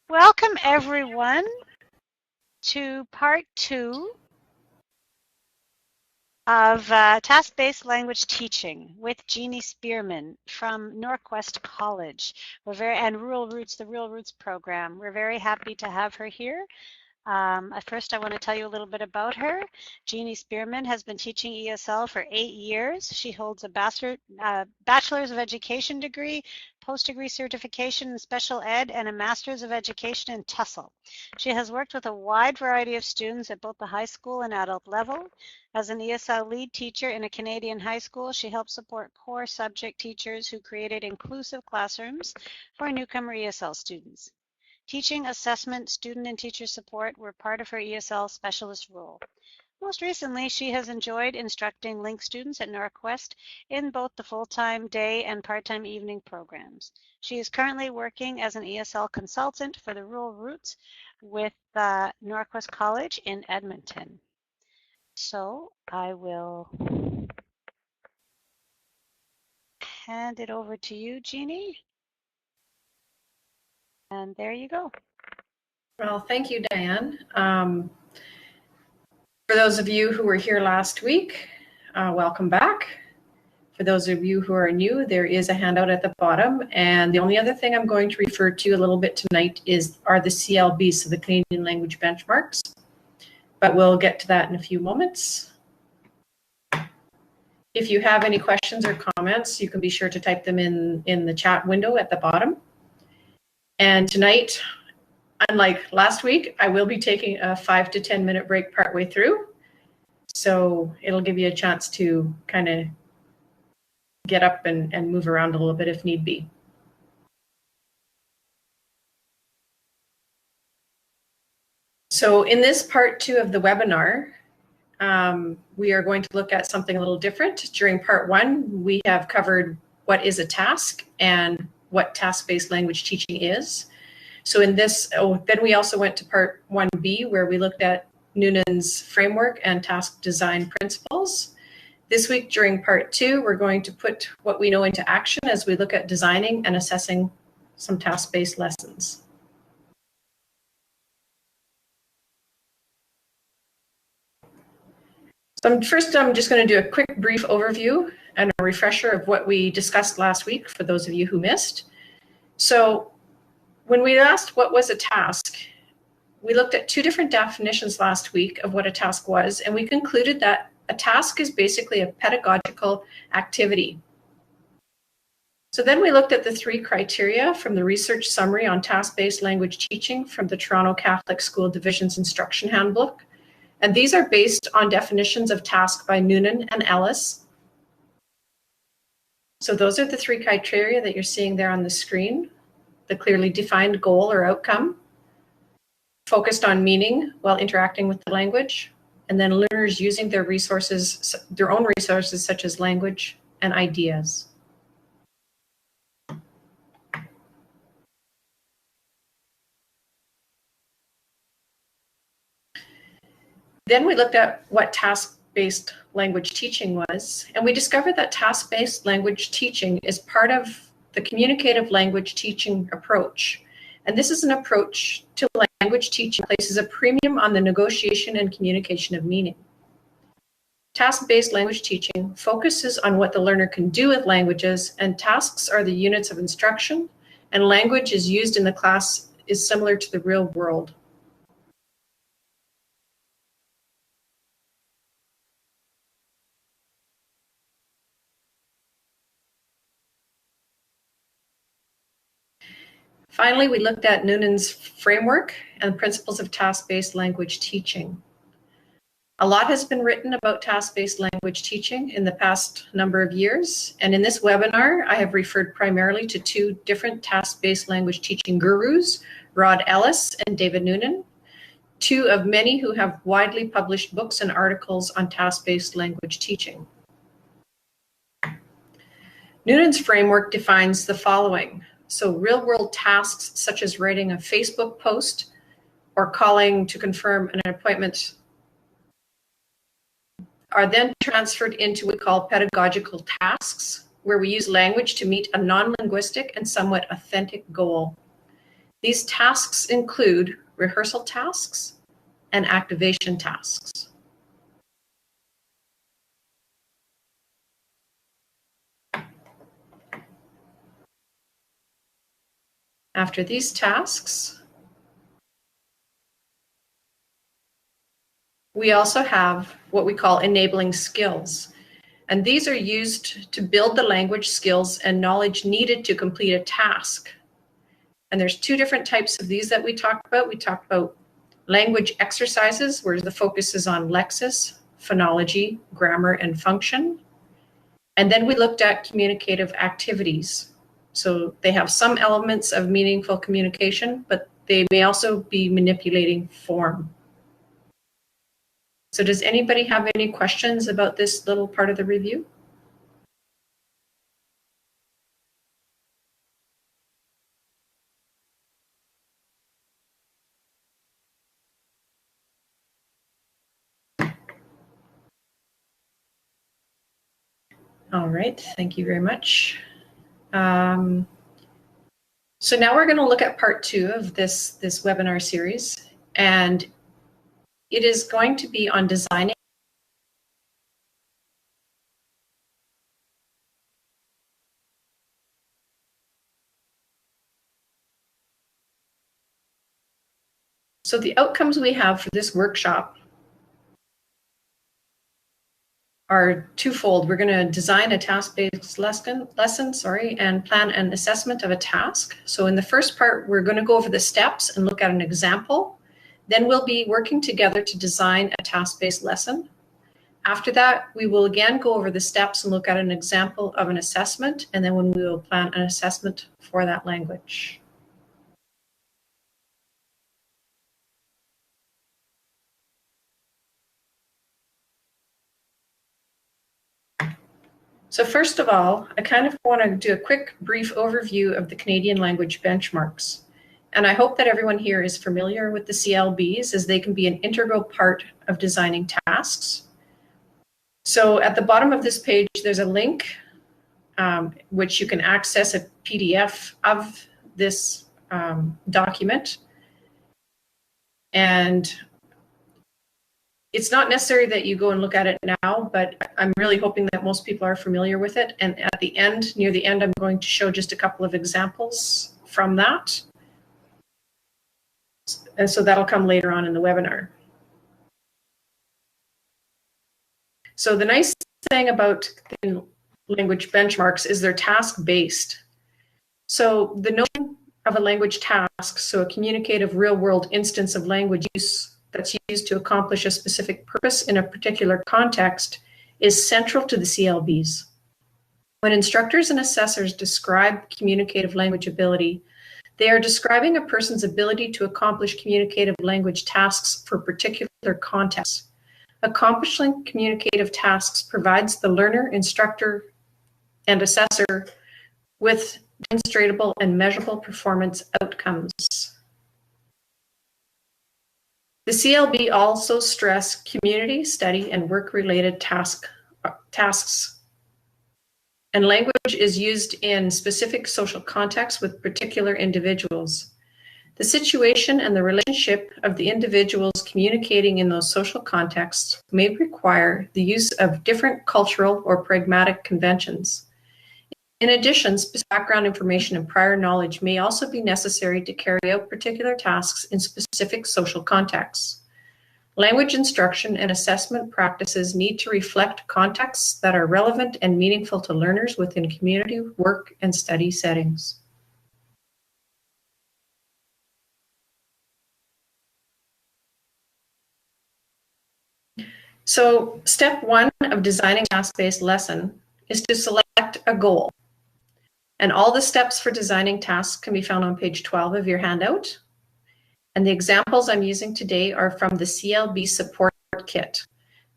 Welcome everyone to part 2 of task-based language teaching with Jeannie Spearman from Norquest College. And Rural Roots, the Rural Roots program. We're very happy to have her here. First, I want to tell you a little bit about her. Jeannie Spearman has been teaching ESL for 8 years. She holds a Bachelor's of Education degree, post-degree certification in special ed, and a Master's of Education in TESOL. She has worked with a wide variety of students at both the high school and adult level. As an ESL lead teacher in a Canadian high school, she helped support core subject teachers who created inclusive classrooms for newcomer ESL students. Teaching, assessment, student and teacher support were part of her ESL specialist role. Most recently, she has enjoyed instructing LINK students at Norquest in both the full-time day and part-time evening programs. She is currently working as an ESL consultant for the Rural Roots with Norquest College in Edmonton. So I will hand it over to you, Jeannie. And there you go. Well, thank you, Diane. For those of you who were here last week, welcome back. For those of you who are new, there is a handout at the bottom. And the only other thing I'm going to refer to a little bit tonight are the CLBs, so the Canadian Language Benchmarks. But we'll get to that in a few moments. If you have any questions or comments, you can be sure to type them in the chat window at the bottom. And tonight, unlike last week, I will be taking a 5 to 10 minute break partway through. So it'll give you a chance to kind of get up and move around a little bit if need be. So in this part 2 of the webinar, we are going to look at something a little different. During part 1, we have covered what is a task and what task-based language teaching is. So in this, then we also went to part 1B, where we looked at Noonan's framework and task design principles. This week during part 2, we're going to put what we know into action as we look at designing and assessing some task-based lessons. So first, I'm just going to do a quick brief overview and a refresher of what we discussed last week for those of you who missed. So when we asked what was a task, we looked at 2 different definitions last week of what a task was, and we concluded that a task is basically a pedagogical activity. So then we looked at the 3 criteria from the research summary on task-based language teaching from the Toronto Catholic School Division's Instruction Handbook. And these are based on definitions of task by Noonan and Ellis. So those are the 3 criteria that you're seeing there on the screen. The clearly defined goal or outcome, focused on meaning while interacting with the language, and then learners using their resources, their own resources such as language and ideas. Then we looked at what task-based language teaching was, and we discovered that task-based language teaching is part of the communicative language teaching approach. And this is an approach to language teaching that places a premium on the negotiation and communication of meaning. Task-based language teaching focuses on what the learner can do with languages, and tasks are the units of instruction, and language is used in the class is similar to the real world. Finally, we looked at Noonan's framework and principles of task-based language teaching. A lot has been written about task-based language teaching in the past number of years, and in this webinar, I have referred primarily to 2 different task-based language teaching gurus, Rod Ellis and David Noonan, 2 of many who have widely published books and articles on task-based language teaching. Noonan's framework defines the following. So real-world tasks such as writing a Facebook post or calling to confirm an appointment are then transferred into what we call pedagogical tasks, where we use language to meet a non-linguistic and somewhat authentic goal. These tasks include rehearsal tasks and activation tasks. After these tasks, we also have what we call enabling skills. And these are used to build the language skills and knowledge needed to complete a task. And there's two different types of these that we talked about. We talked about language exercises, where the focus is on lexis, phonology, grammar, and function. And then we looked at communicative activities. So they have some elements of meaningful communication, but they may also be manipulating form. So does anybody have any questions about this little part of the review? All right, thank you very much. So now we're going to look at part 2 of this webinar series, and it is going to be on designing. So the outcomes we have for this workshop are twofold. We're going to design a task-based lesson, and plan an assessment of a task. So in the first part, we're going to go over the steps and look at an example. Then we'll be working together to design a task-based lesson. After that, we will again go over the steps and look at an example of an assessment, and then we will plan an assessment for that language. So first of all, I kind of want to do a quick brief overview of the Canadian language benchmarks. And I hope that everyone here is familiar with the CLBs, as they can be an integral part of designing tasks. So at the bottom of this page, there's a link which you can access a PDF of this document. And it's not necessary that you go and look at it now, but I'm really hoping that most people are familiar with it. And at the end, near the end, I'm going to show just a couple of examples from that. And so that'll come later on in the webinar. So the nice thing about language benchmarks is they're task-based. So the notion of a language task, so a communicative real-world instance of language use that's used to accomplish a specific purpose in a particular context, is central to the CLBs. When instructors and assessors describe communicative language ability, they are describing a person's ability to accomplish communicative language tasks for particular contexts. Accomplishing communicative tasks provides the learner, instructor, and assessor with demonstrable and measurable performance outcomes. The CLB also stress community, study, and work-related tasks. And language is used in specific social contexts with particular individuals. The situation and the relationship of the individuals communicating in those social contexts may require the use of different cultural or pragmatic conventions. In addition, specific background information and prior knowledge may also be necessary to carry out particular tasks in specific social contexts. Language instruction and assessment practices need to reflect contexts that are relevant and meaningful to learners within community, work, and study settings. So, step 1 of designing a task-based lesson is to select a goal. And all the steps for designing tasks can be found on page 12 of your handout. And the examples I'm using today are from the CLB Support Kit.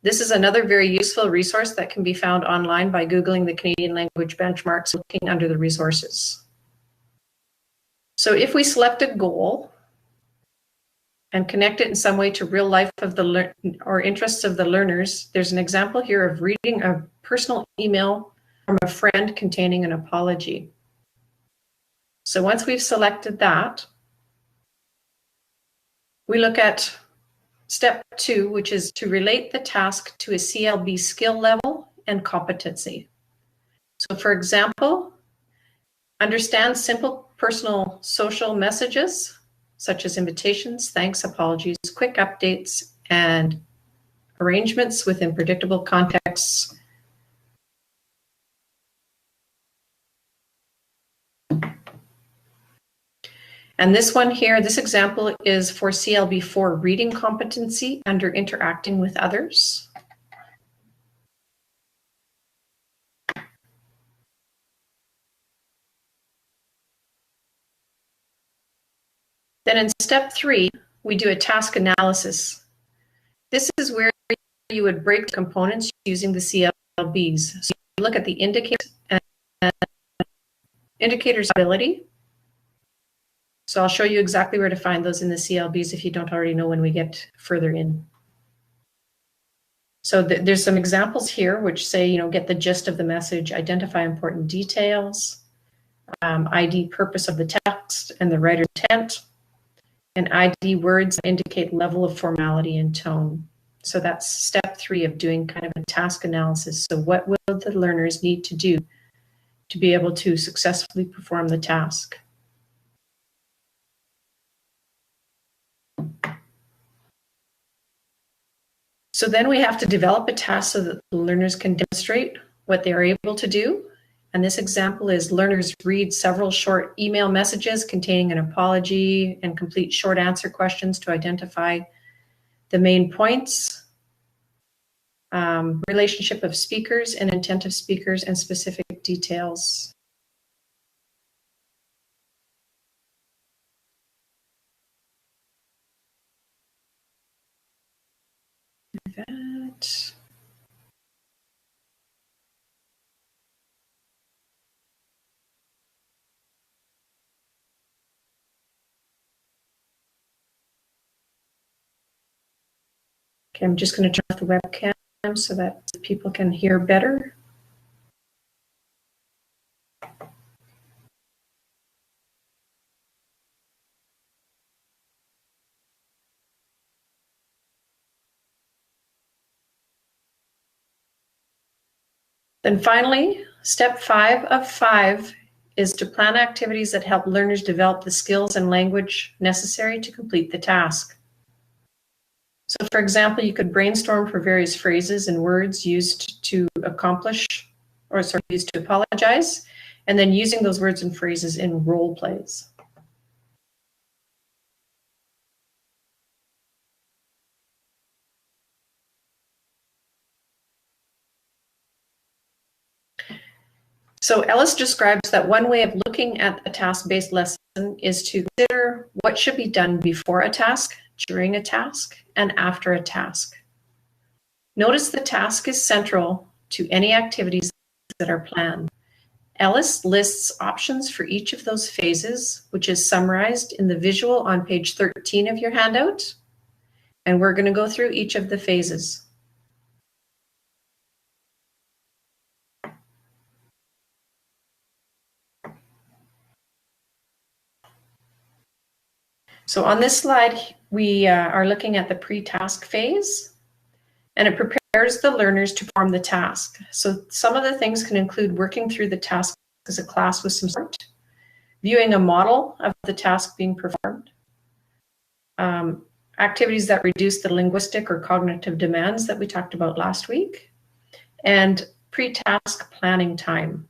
This is another very useful resource that can be found online by Googling the Canadian Language Benchmarks, looking under the resources. So if we select a goal and connect it in some way to real life of the or interests of the learners, there's an example here of reading a personal email from a friend containing an apology. So once we've selected that, We look at step 2, which is to relate the task to a CLB skill level and competency. So for example, understand simple personal social messages, such as invitations, thanks, apologies, quick updates, and arrangements within predictable contexts. And this one here, this example is for CLB4 reading competency under interacting with others. Then in step 3, we do a task analysis. This is where you would break the components using the CLBs. So you look at the indicators and indicators ability. So I'll show you exactly where to find those in the CLBs if you don't already know when we get further in. So there's some examples here which say, get the gist of the message, identify important details, ID purpose of the text and the writer's intent, and ID words that indicate level of formality and tone. So that's step 3 of doing kind of a task analysis. So what will the learners need to do to be able to successfully perform the task? So then we have to develop a task so that the learners can demonstrate what they are able to do. And this example is learners read several short email messages containing an apology and complete short answer questions to identify the main points, relationship of speakers and intent of speakers, and specific details. That. Okay, I'm just going to turn off the webcam so that people can hear better. Then finally, step 5 of 5 is to plan activities that help learners develop the skills and language necessary to complete the task. So for example, you could brainstorm for various phrases and words used to accomplish, or sorry, used to apologize, and then using those words and phrases in role plays. So Ellis describes that one way of looking at a task-based lesson is to consider what should be done before a task, during a task, and after a task. Notice the task is central to any activities that are planned. Ellis lists options for each of those phases, which is summarized in the visual on page 13 of your handout. And we're going to go through each of the phases. So on this slide, we are looking at the pre-task phase, and it prepares the learners to perform the task. So some of the things can include working through the task as a class with some support, viewing a model of the task being performed, activities that reduce the linguistic or cognitive demands that we talked about last week, and pre-task planning time.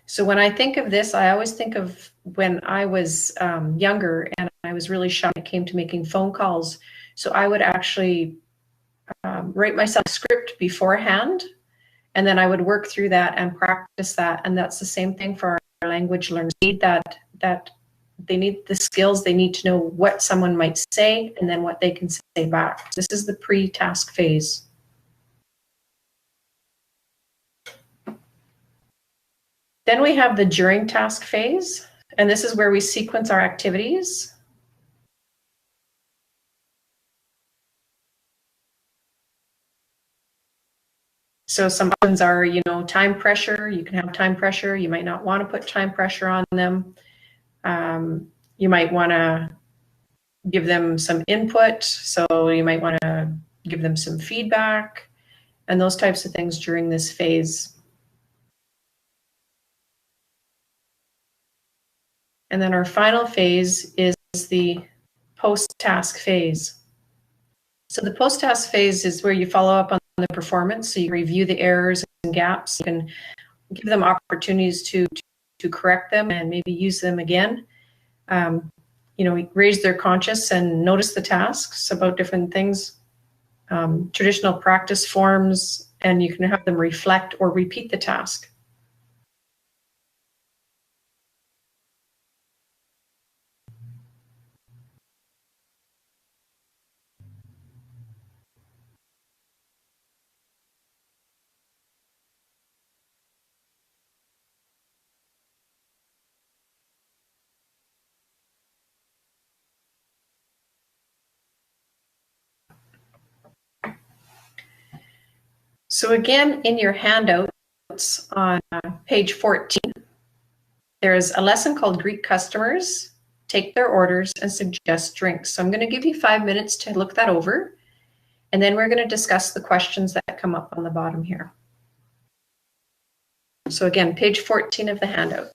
So when I think of this, I always think of when I was younger and I was really shy when it came to making phone calls. So I would actually write myself a script beforehand, and then I would work through that and practice that. And that's the same thing for our language learners. They need that they need the skills. They need to know what someone might say and then what they can say back. This is the pre-task phase. Then we have the during task phase, and this is where we sequence our activities. So some options are, time pressure. You can have time pressure. You might not want to put time pressure on them. You might want to give them some input. So you might want to give them some feedback and those types of things during this phase. And then our final phase is the post-task phase. So the post-task phase is where you follow up on the performance. So you review the errors and gaps. You can give them opportunities to correct them and maybe use them again. Raise their conscience and notice the tasks about different things, traditional practice forms, and you can have them reflect or repeat the task. So again, in your handouts on page 14, there's a lesson called Greet Customers, Take Their Orders, and Suggest Drinks. So I'm going to give you 5 minutes to look that over, and then we're going to discuss the questions that come up on the bottom here. So again, page 14 of the handout.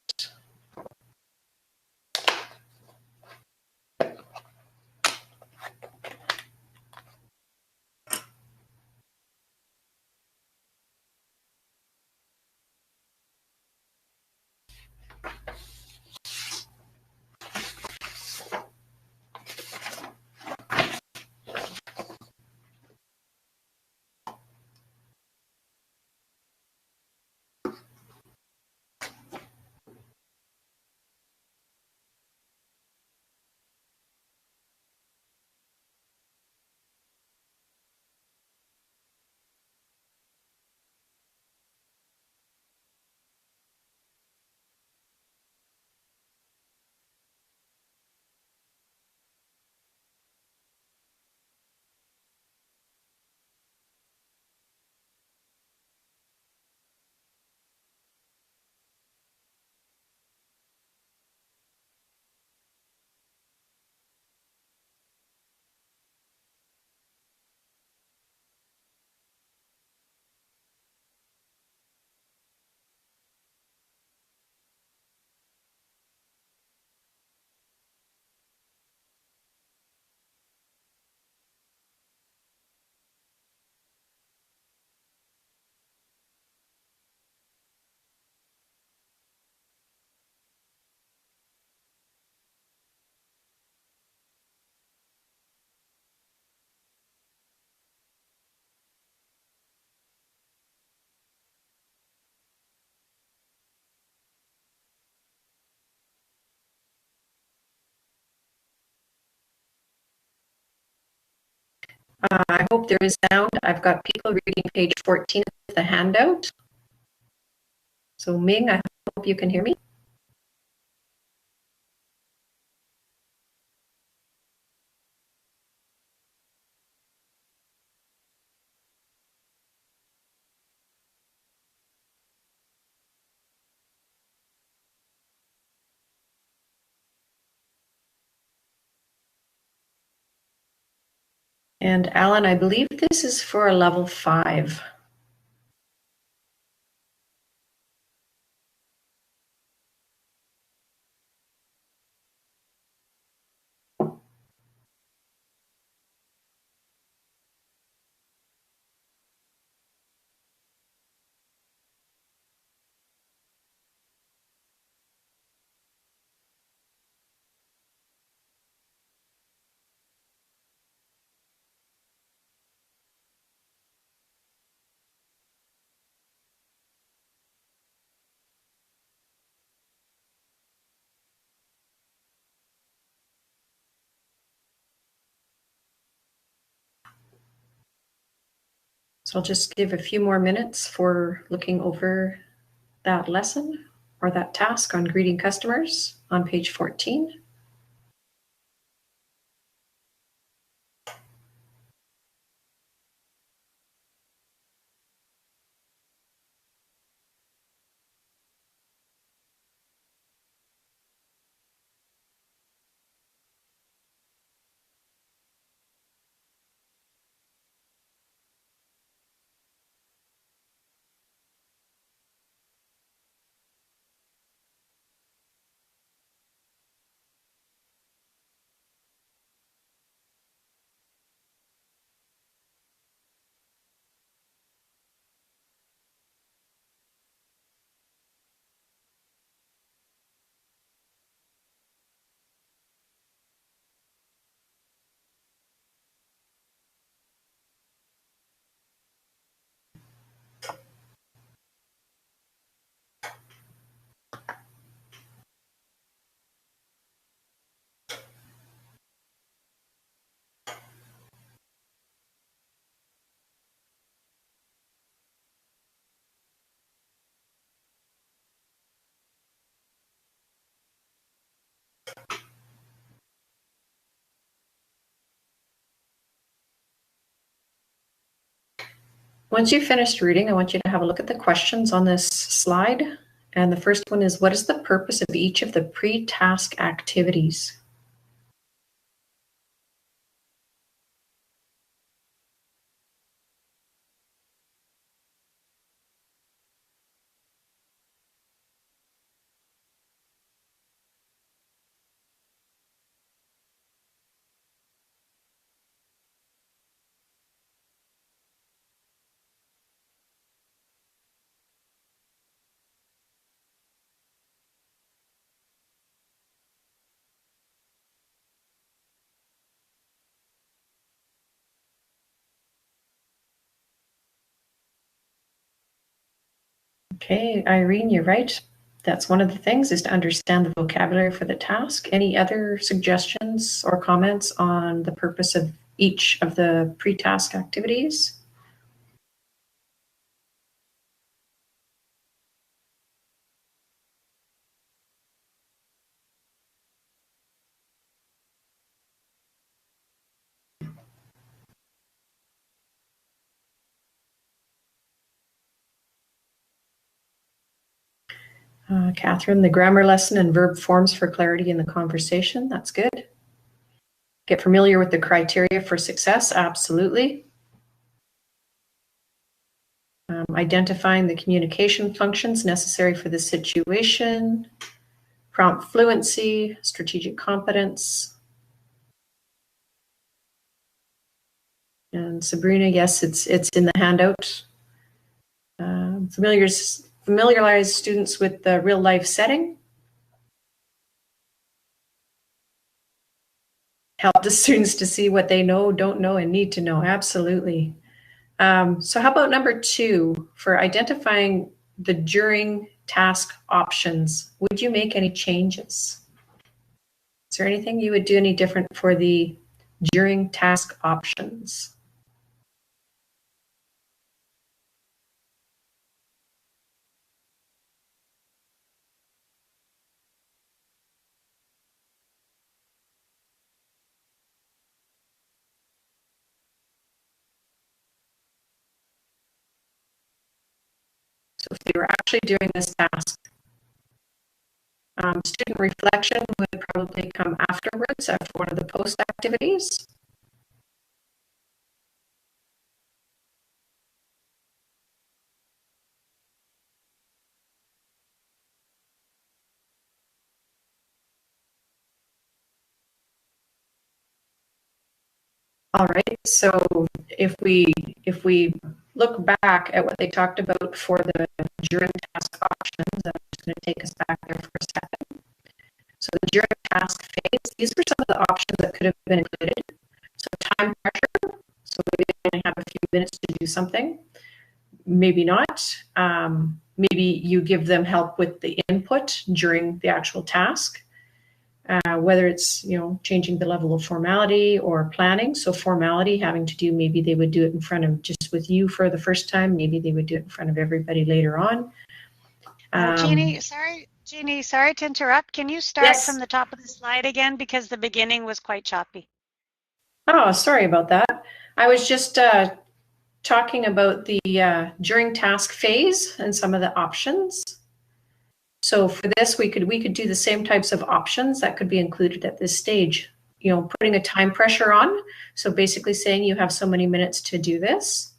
I hope there is sound. I've got people reading page 14 of the handout. So Ming, I hope you can hear me. And Alan, I believe this is for a level 5. So I'll just give a few more minutes for looking over that lesson or that task on greeting customers on page 14. Once you've finished reading, I want you to have a look at the questions on this slide. And the first one is, what is the purpose of each of the pre-task activities? Okay, Irene, you're right. That's one of the things, is to understand the vocabulary for the task. Any other suggestions or comments on the purpose of each of the pre-task activities? Catherine, the grammar lesson and verb forms for clarity in the conversation. That's good. Get familiar with the criteria for success. Absolutely. Identifying the communication functions necessary for the situation. Prompt fluency, strategic competence. And Sabrina, yes, it's in the handout. Familiarize students with the real life setting. Help the students to see what they know, don't know, and need to know. Absolutely. So how about number 2, for identifying the during task options? Would you make any changes? Is there anything you would do any different for the during task options? So if they were actually doing this task, student reflection would probably come afterwards after one of the post activities. All right, so if we look back at what they talked about for the during task options, I'm just going to take us back there for a second. So the during task phase, these were some of the options that could have been included. So time pressure, so maybe they only have a few minutes to do something, maybe not. Maybe you give them help with the input during the actual task. Whether it's changing the level of formality or planning. So formality having to do, maybe they would do it in front of just with you for the first time. Maybe they would do it in front of everybody later on. Jeannie, sorry to interrupt. Can you start from Yes. the top of the slide again, because the beginning was quite choppy? Oh, sorry about that. I was just talking about the during task phase and some of the options. So for this, we could do the same types of options that could be included at this stage. Putting a time pressure on. So basically saying you have so many minutes to do this.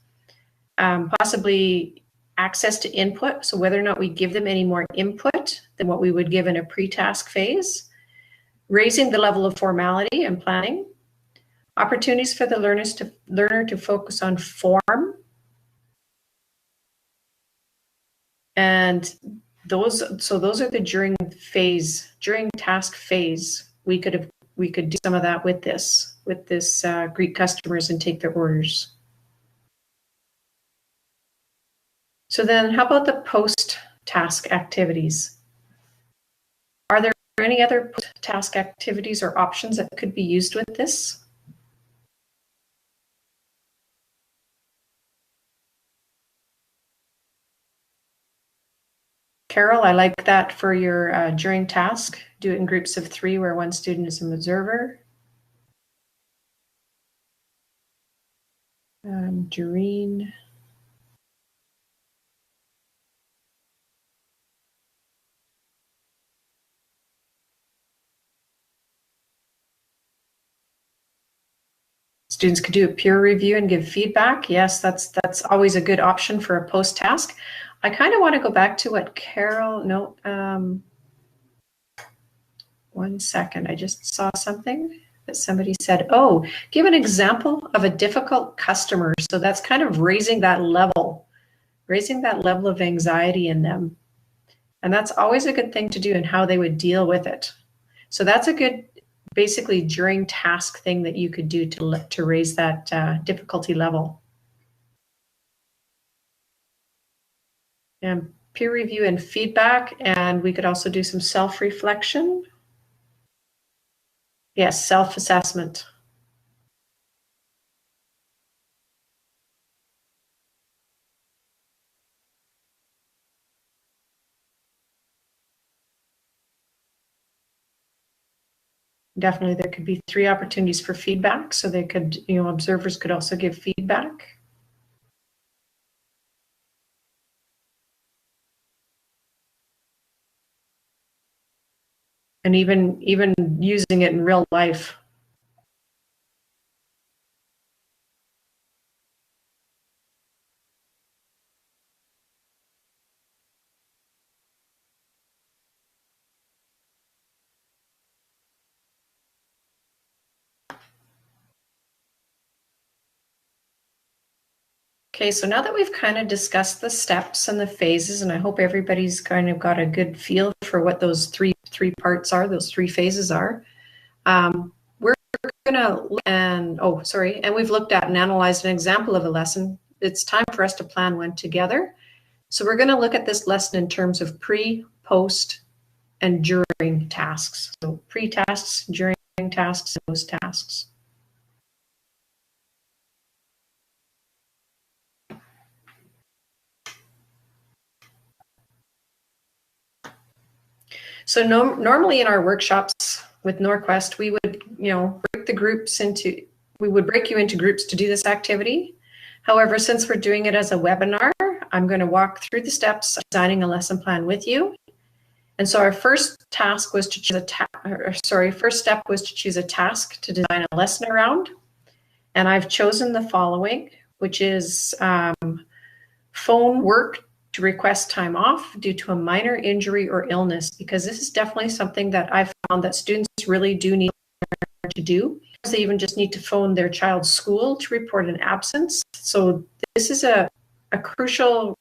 Possibly access to input. So whether or not we give them any more input than what we would give in a pre-task phase. Raising the level of formality and planning. Opportunities for the learner to focus on form. And those are the during task phase. We could do some of that with this greet customers and take their orders. So then how about the post task activities? Are there any other post task activities or options that could be used with this? Carol, I like that for your during task. Do it in groups of 3 where one student is an observer. Doreen. Students could do a peer review and give feedback. Yes, that's always a good option for a post-task. I kind of want to go back to what Carol, no, 1 second. I just saw something that somebody said, oh, give an example of a difficult customer. So that's kind of raising that level of anxiety in them. And that's always a good thing to do and how they would deal with it. So that's a good, basically during task thing that you could do to raise that difficulty level. And peer review and feedback, and we could also do some self-reflection. Yes, self-assessment. Definitely, there could be 3 opportunities for feedback, so they could, observers could also give feedback. And even using it in real life. Okay, so now that we've kind of discussed the steps and the phases, and I hope everybody's kind of got a good feel for what those three parts are, those 3 phases are. We're gonna, and we've looked at and analyzed an example of a lesson. It's time for us to plan one together. So we're gonna look at this lesson in terms of pre, post, and during tasks. So pre-tasks, during tasks, and post tasks. So normally in our workshops with Norquest, we would, break the groups into, we would break you into groups to do this activity. However, since we're doing it as a webinar, I'm going to walk through the steps of designing a lesson plan with you. And so our first task was to choose first step was to choose a task to design a lesson around. And I've chosen the following, which is phone work to request time off due to a minor injury or illness, because this is definitely something that I've found that students really do need to do. They even just need to phone their child's school to report an absence. So this is a crucial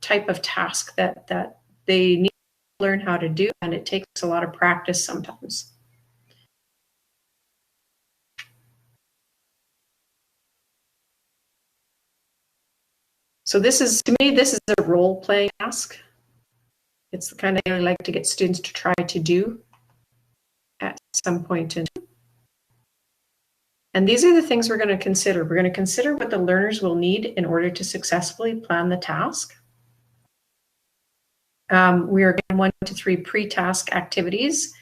type of task that they need to learn how to do, and it takes a lot of practice sometimes. So this is, to me, this is a role-playing task. It's the kind of thing I like to get students to try to do at some point in time. And these are the things we're going to consider. We're going to consider what the learners will need in order to successfully plan the task. We are going 1 to 3 pre-task activities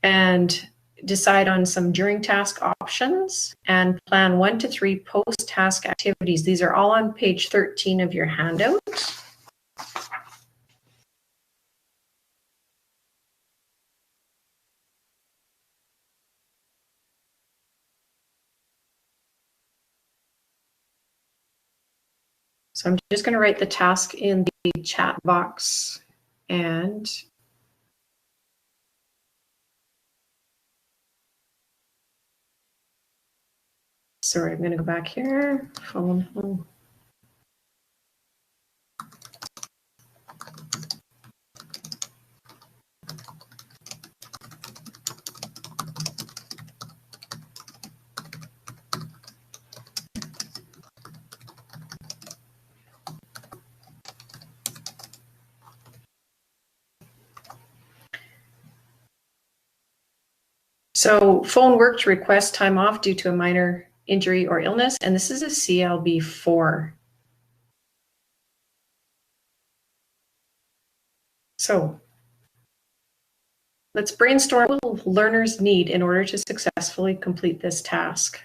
and decide on some during task options and plan 1 to 3 post-task activities. These are all on page 13 of your handout. So I'm just going to write the task in the chat box, and sorry, I'm going to go back here. Phone. So phone work to request time off due to a minor injury or illness, and this is a CLB 4. So let's brainstorm what will learners need in order to successfully complete this task.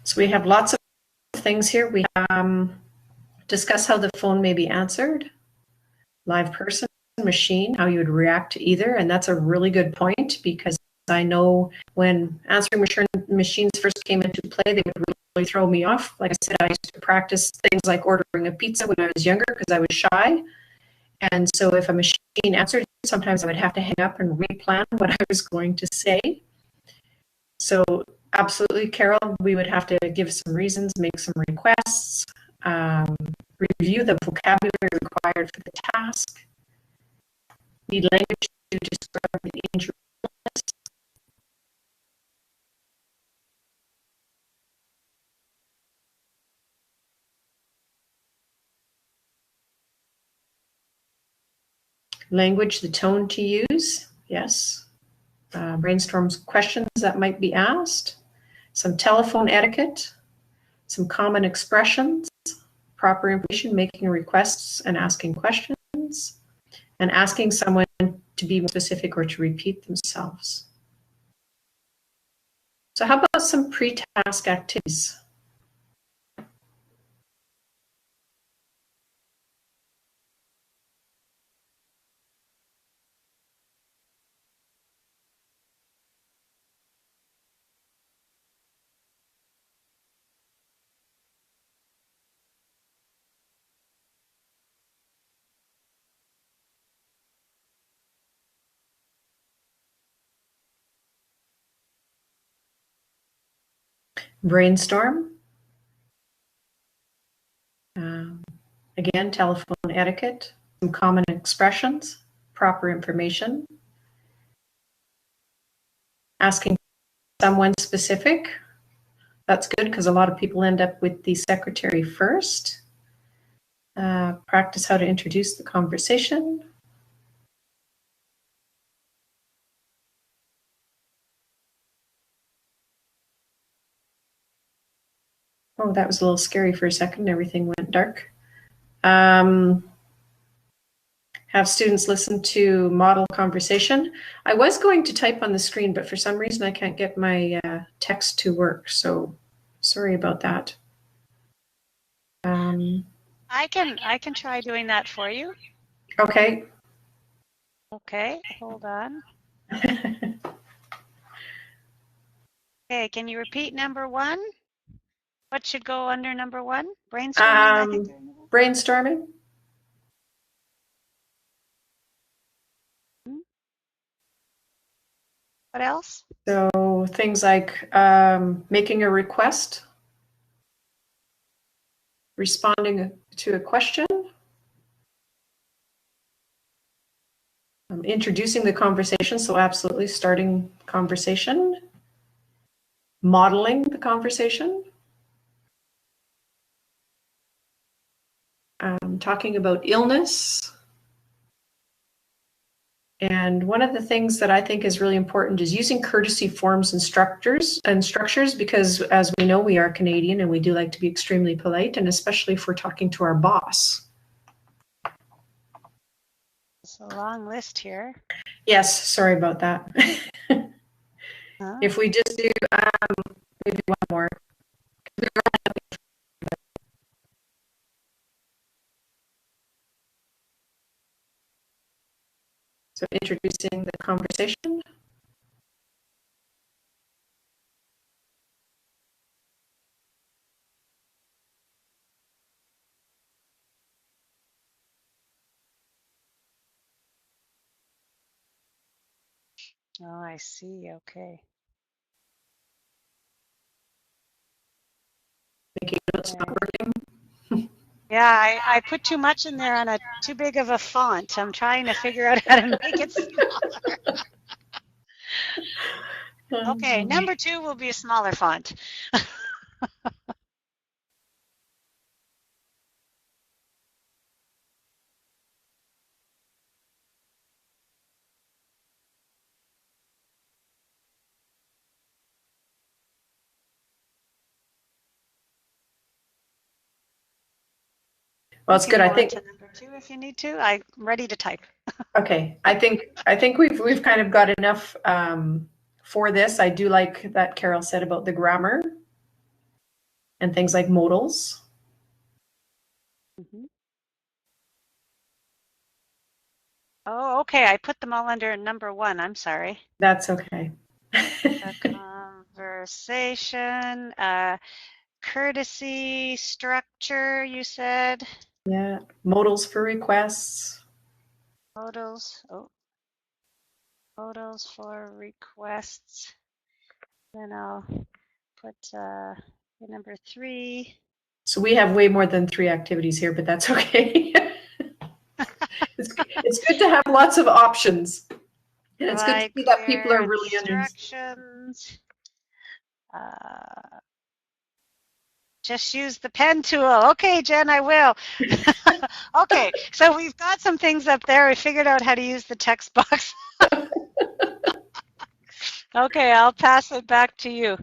So we have lots of things here. We discuss how the phone may be answered, live person, machine, how you would react to either. And that's a really good point, because I know when answering machines first came into play, they would really throw me off. Like I said, I used to practice things like ordering a pizza when I was younger because I was shy. And so if a machine answered, sometimes I would have to hang up and replan what I was going to say. So absolutely, Carol, we would have to give some reasons, make some requests, review the vocabulary required for the task, need language to describe the injury. Language, the tone to use, yes. Brainstorms questions that might be asked, some telephone etiquette, some common expressions, proper information, making requests and asking questions, and asking someone to be more specific or to repeat themselves. So how about some pre-task activities? Brainstorm. Again, telephone etiquette, some common expressions, proper information, asking someone specific. That's good because a lot of people end up with the secretary first. Practice how to introduce the conversation. Oh, that was a little scary for a second. Everything went dark. Have students listen to model conversation. I was going to type on the screen, but for some reason I can't get my text to work. So sorry about that. I can try doing that for you. Okay. Okay, hold on. Okay, can you repeat number one? What should go under number one? Brainstorming, I think. Brainstorming. What else? So things like making a request, responding to a question, introducing the conversation, so absolutely starting conversation, modeling the conversation, talking about illness. And one of the things that I think is really important is using courtesy forms and structures, because as we know, we are Canadian and we do like to be extremely polite, and especially if we're talking to our boss. It's a long list here. Yes, sorry about that. If we just do maybe one more. So introducing the conversation. Oh, I see. Okay. Making it's not working. Yeah, I put too much in there on a too big of a font. I'm trying to figure out how to make it smaller. Okay, number two will be a smaller font. Well, it's good. I think to number two if you need to. I'm ready to type. Okay, I think we've kind of got enough for this. I do like that Carol said about the grammar. and things like modals. Mhm. Oh, okay. I put them all under number one. I'm sorry. That's okay. A conversation, courtesy, structure, you said. Yeah, modals for requests. Modals. Oh, modals for requests. Then I'll put number three. So we have way more than 3 activities here, but that's okay. It's good to have lots of options. And it's good to Provide see that people clear are really under. instructions. Uh, just use the pen tool. Okay, Jen, I will. Okay, so we've got some things up there. We figured out how to use the text box. Okay, I'll pass it back to you.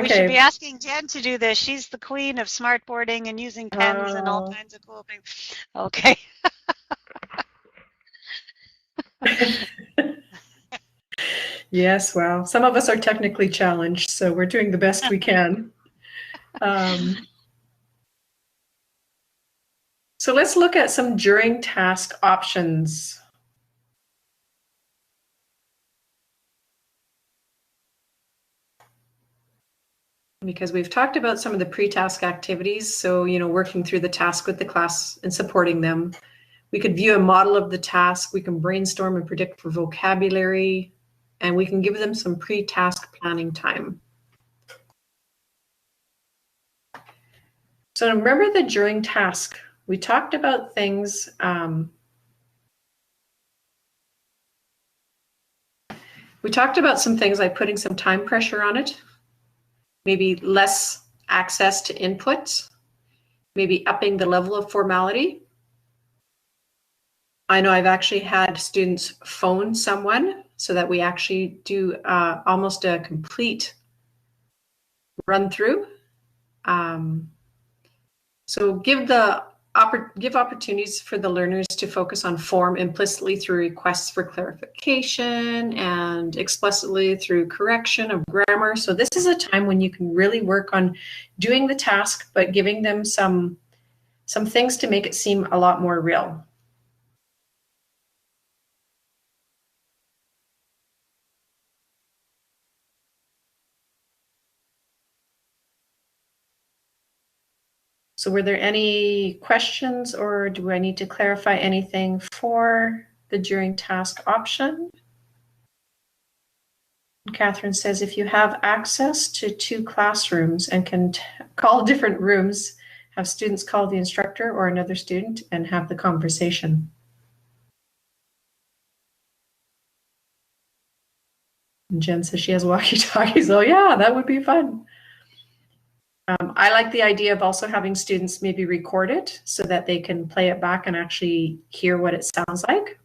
We should be Okay. asking Jen to do this. She's the queen of smartboarding and using pens and all Uh, kinds of cool things. Okay. yes, well, some of us are technically challenged, so we're doing the best we can. Um, so let's look at some during task options. Because we've talked about some of the pre-task activities, so working through the task with the class and supporting them. We could view a model of the task, we can brainstorm and predict for vocabulary, and we can give them some pre-task planning time. So remember the during task, we talked about things, we talked about some things like putting some time pressure on it, maybe less access to input, maybe upping the level of formality. I know I've actually had students phone someone so that we actually do almost a complete run through. So give opportunities for the learners to focus on form implicitly through requests for clarification and explicitly through correction of grammar. So this is a time when you can really work on doing the task, but giving them some things to make it seem a lot more real. So were there any questions, or do I need to clarify anything for the during task option? Catherine says, if you have access to 2 classrooms and can call different rooms, have students call the instructor or another student and have the conversation. And Jen says she has walkie-talkies. Oh yeah, that would be fun. I like the idea of also having students maybe record it so that they can play it back and actually hear what it sounds like.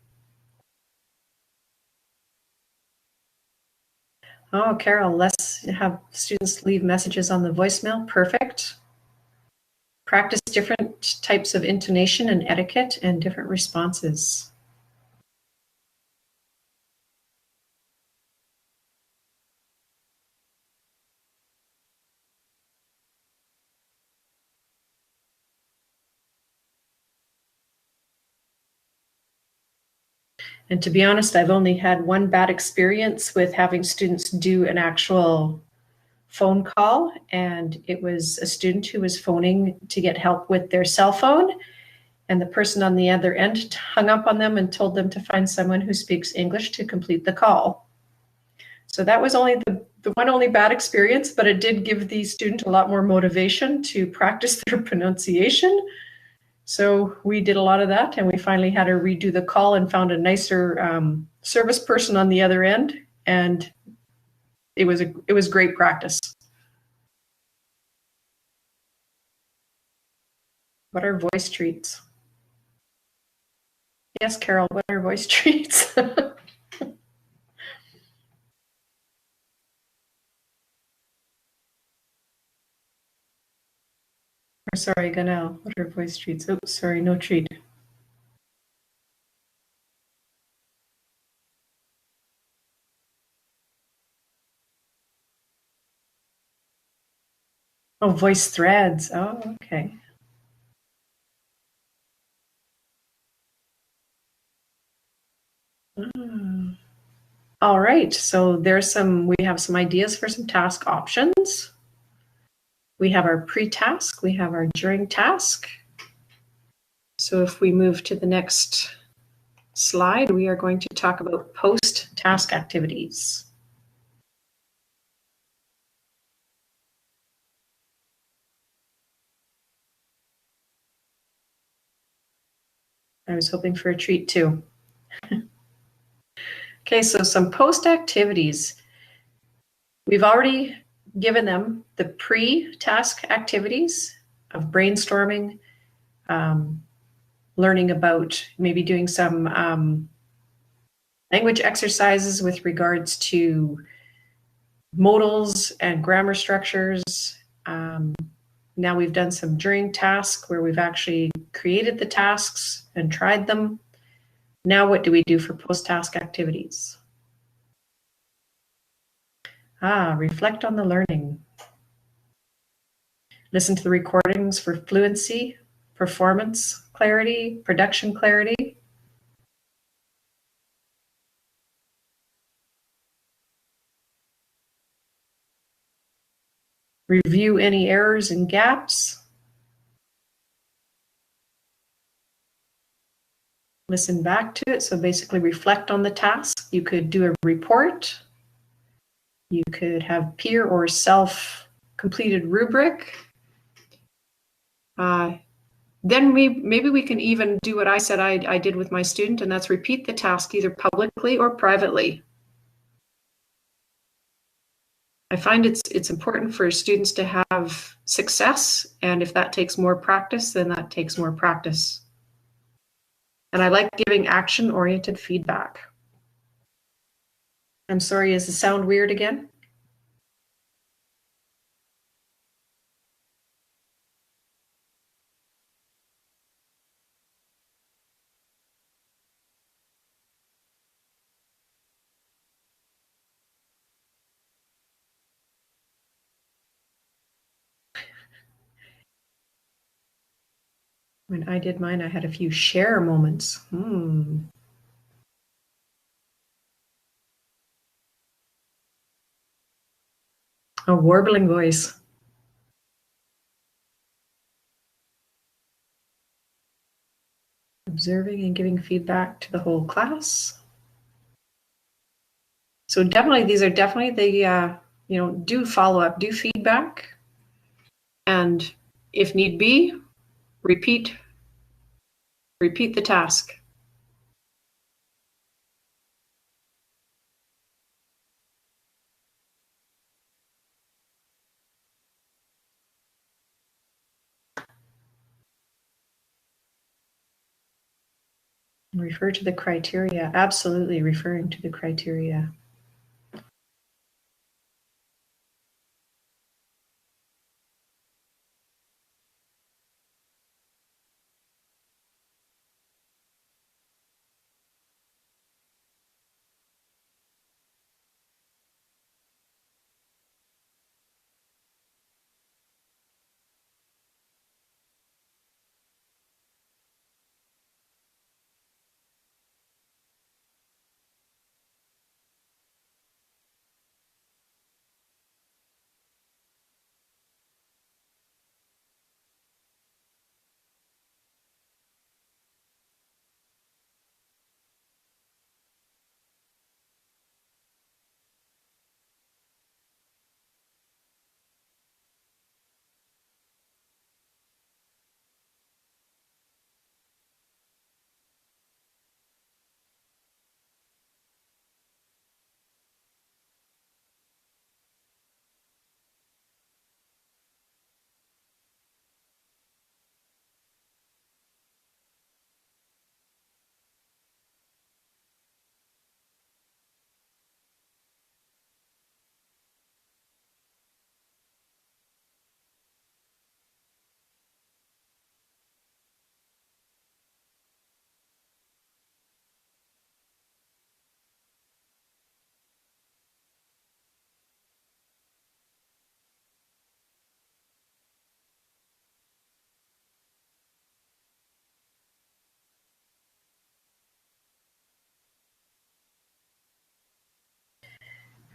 Oh, Carol, let's have students leave messages on the voicemail. Perfect. Practice different types of intonation and etiquette and different responses. And to be honest, I've only had one bad experience with having students do an actual phone call, and it was a student who was phoning to get help with their cell phone, and the person on the other end hung up on them and told them to find someone who speaks English to complete the call. So that was only the one only bad experience, but it did give the student a lot more motivation to practice their pronunciation. So we did a lot of that, and we finally had her redo the call and found a nicer service person on the other end, and it was great practice. What are voice treats? Yes, Carol, what are voice treats? Or sorry, Ganel, what are voice treats? Oh, sorry, no treat. Oh, voice threads. Oh, okay. Mm. All right, so we have some ideas for some task options. We have our pre-task, we have our during task. So if we move to the next slide, we are going to talk about post-task activities. I was hoping for a treat too. Okay, so some post activities. We've already given them the pre-task activities of brainstorming, learning about maybe doing some language exercises with regards to modals and grammar structures. Now we've done some during task where we've actually created the tasks and tried them. Now what do we do for post-task activities? Reflect on the learning. Listen to the recordings for fluency, performance clarity, production clarity. Review any errors and gaps. Listen back to it. So basically reflect on the task. You could do a report. You could have peer or self-completed rubric. Then maybe we can even do what I said I did with my student, and that's repeat the task either publicly or privately. I find it's important for students to have success, and if that takes more practice, then that takes more practice. And I like giving action-oriented feedback. I'm sorry, is the sound weird again? When I did mine, I had a few share moments. A warbling voice. Observing and giving feedback to the whole class. So definitely, these are definitely the, do follow up, do feedback. And if need be, repeat the task. Refer to the criteria. Absolutely referring to the criteria.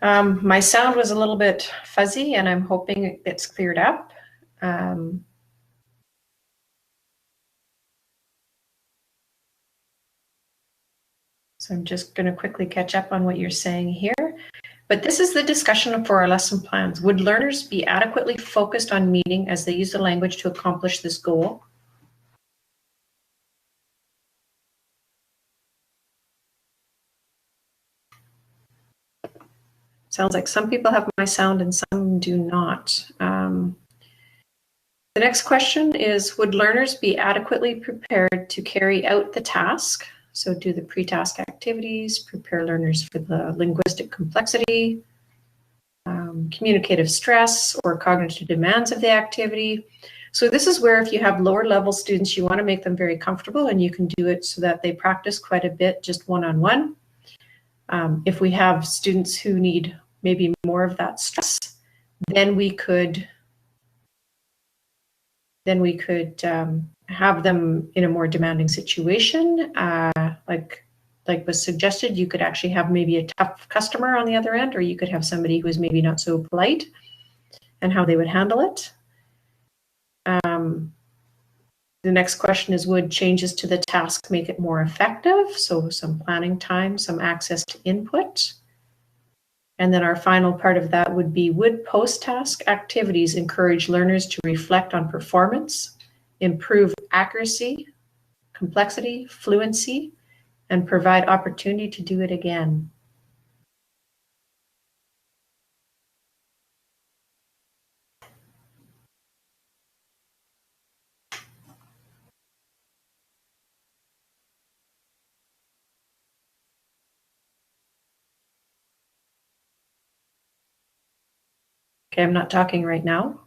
My sound was a little bit fuzzy, and I'm hoping it's cleared up. So I'm just going to quickly catch up on what you're saying here. But this is the discussion for our lesson plans. Would learners be adequately focused on meeting as they use the language to accomplish this goal? Sounds like some people have my sound and some do not. The next question is, would learners be adequately prepared to carry out the task? So do the pre-task activities, prepare learners for the linguistic complexity, communicative stress or cognitive demands of the activity. So this is where if you have lower level students, you want to make them very comfortable, and you can do it so that they practice quite a bit just one-on-one. If we have students who need maybe more of that stress, then we could have them in a more demanding situation. Like was suggested, you could actually have maybe a tough customer on the other end, or you could have somebody who is maybe not so polite and how they would handle it. The next question is, would changes to the task make it more effective? So some planning time, some access to input. And then our final part of that would be, would post-task activities encourage learners to reflect on performance, improve accuracy, complexity, fluency, and provide opportunity to do it again? Okay, I'm not talking right now.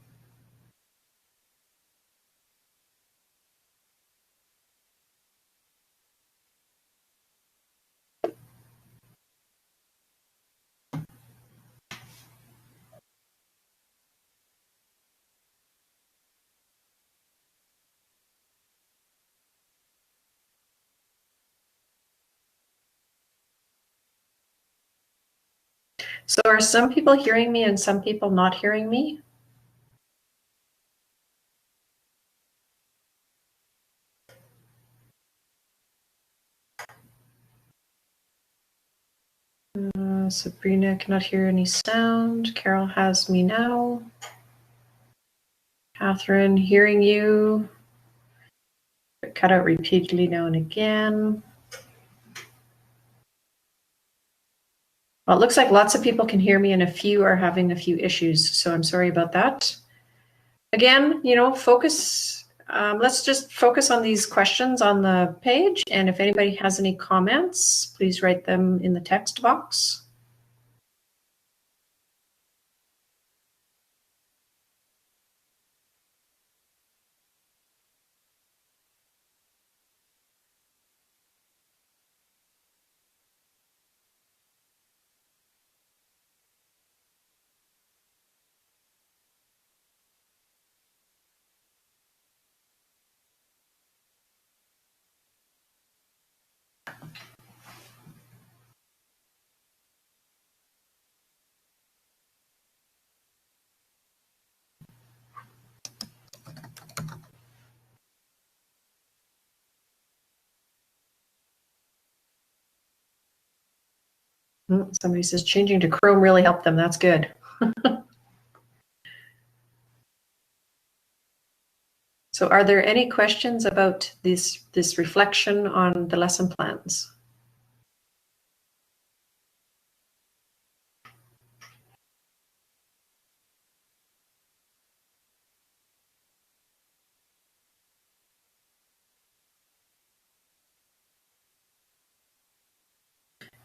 So are some people hearing me and some people not hearing me? Sabrina cannot hear any sound. Carol has me now. Catherine, hearing you. Cut out repeatedly now and again. Well, it looks like lots of people can hear me and a few are having a few issues, so I'm sorry about that. Again, focus. Let's just focus on these questions on the page, and if anybody has any comments, please write them in the text box. Somebody says changing to Chrome really helped them. That's good. So are there any questions about this reflection on the lesson plans?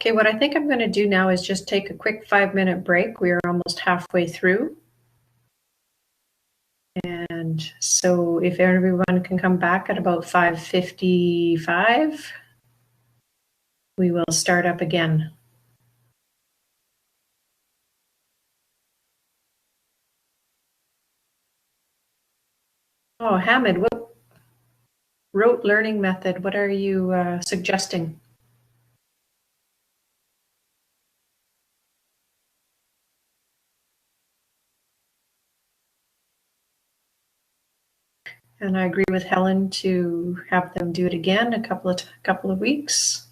Okay, what I think I'm going to do now is just take a quick 5-minute break. We are almost halfway through. And so if everyone can come back at about 5:55, we will start up again. Oh, Hamid, what rote learning method? What are you suggesting? And I agree with Helen to have them do it again a couple of weeks.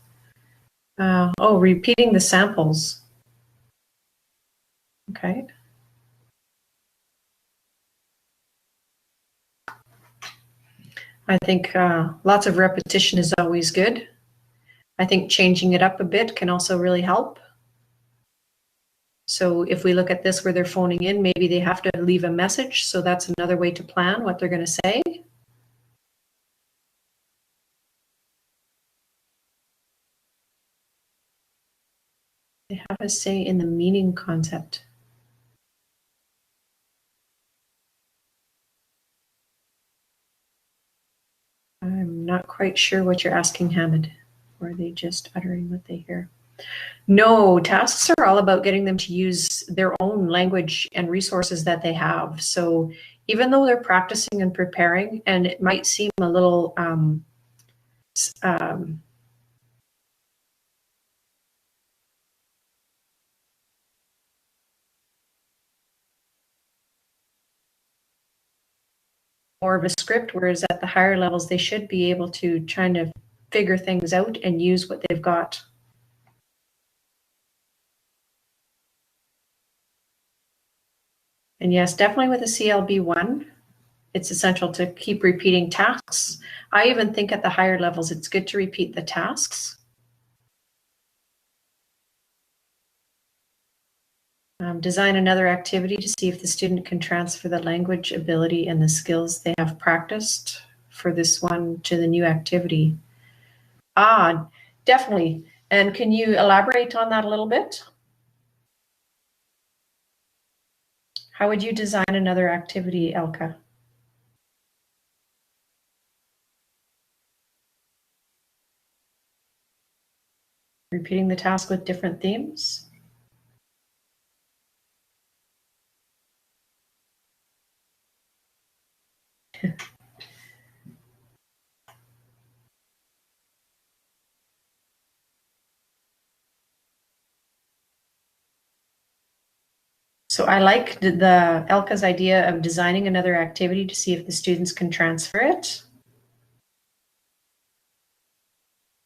Repeating the samples. Okay. I think lots of repetition is always good. I think changing it up a bit can also really help. So if we look at this where they're phoning in, maybe they have to leave a message. So that's another way to plan what they're going to say. They have a say in the meaning concept. I'm not quite sure what you're asking, Hamid. Or are they just uttering what they hear? No, tasks are all about getting them to use their own language and resources that they have. So even though they're practicing and preparing, and it might seem a little more of a script, whereas at the higher levels, they should be able to try to figure things out and use what they've got. And yes, definitely with a CLB1, it's essential to keep repeating tasks. I even think at the higher levels, it's good to repeat the tasks. Design another activity to see if the student can transfer the language ability and the skills they have practiced for this one to the new activity. Definitely. And can you elaborate on that a little bit? How would you design another activity, Elka? Repeating the task with different themes? So I like the Elka's idea of designing another activity to see if the students can transfer it.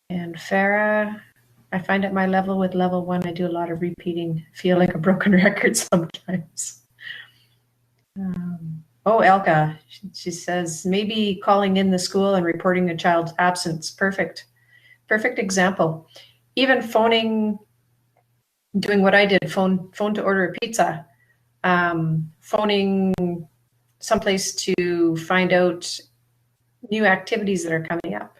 And Farah, I find at my level with level 1, I do a lot of repeating, feel like a broken record sometimes. Elka, she says, maybe calling in the school and reporting a child's absence. Perfect example. Even phoning, doing what I did, phone to order a pizza. Phoning someplace to find out new activities that are coming up.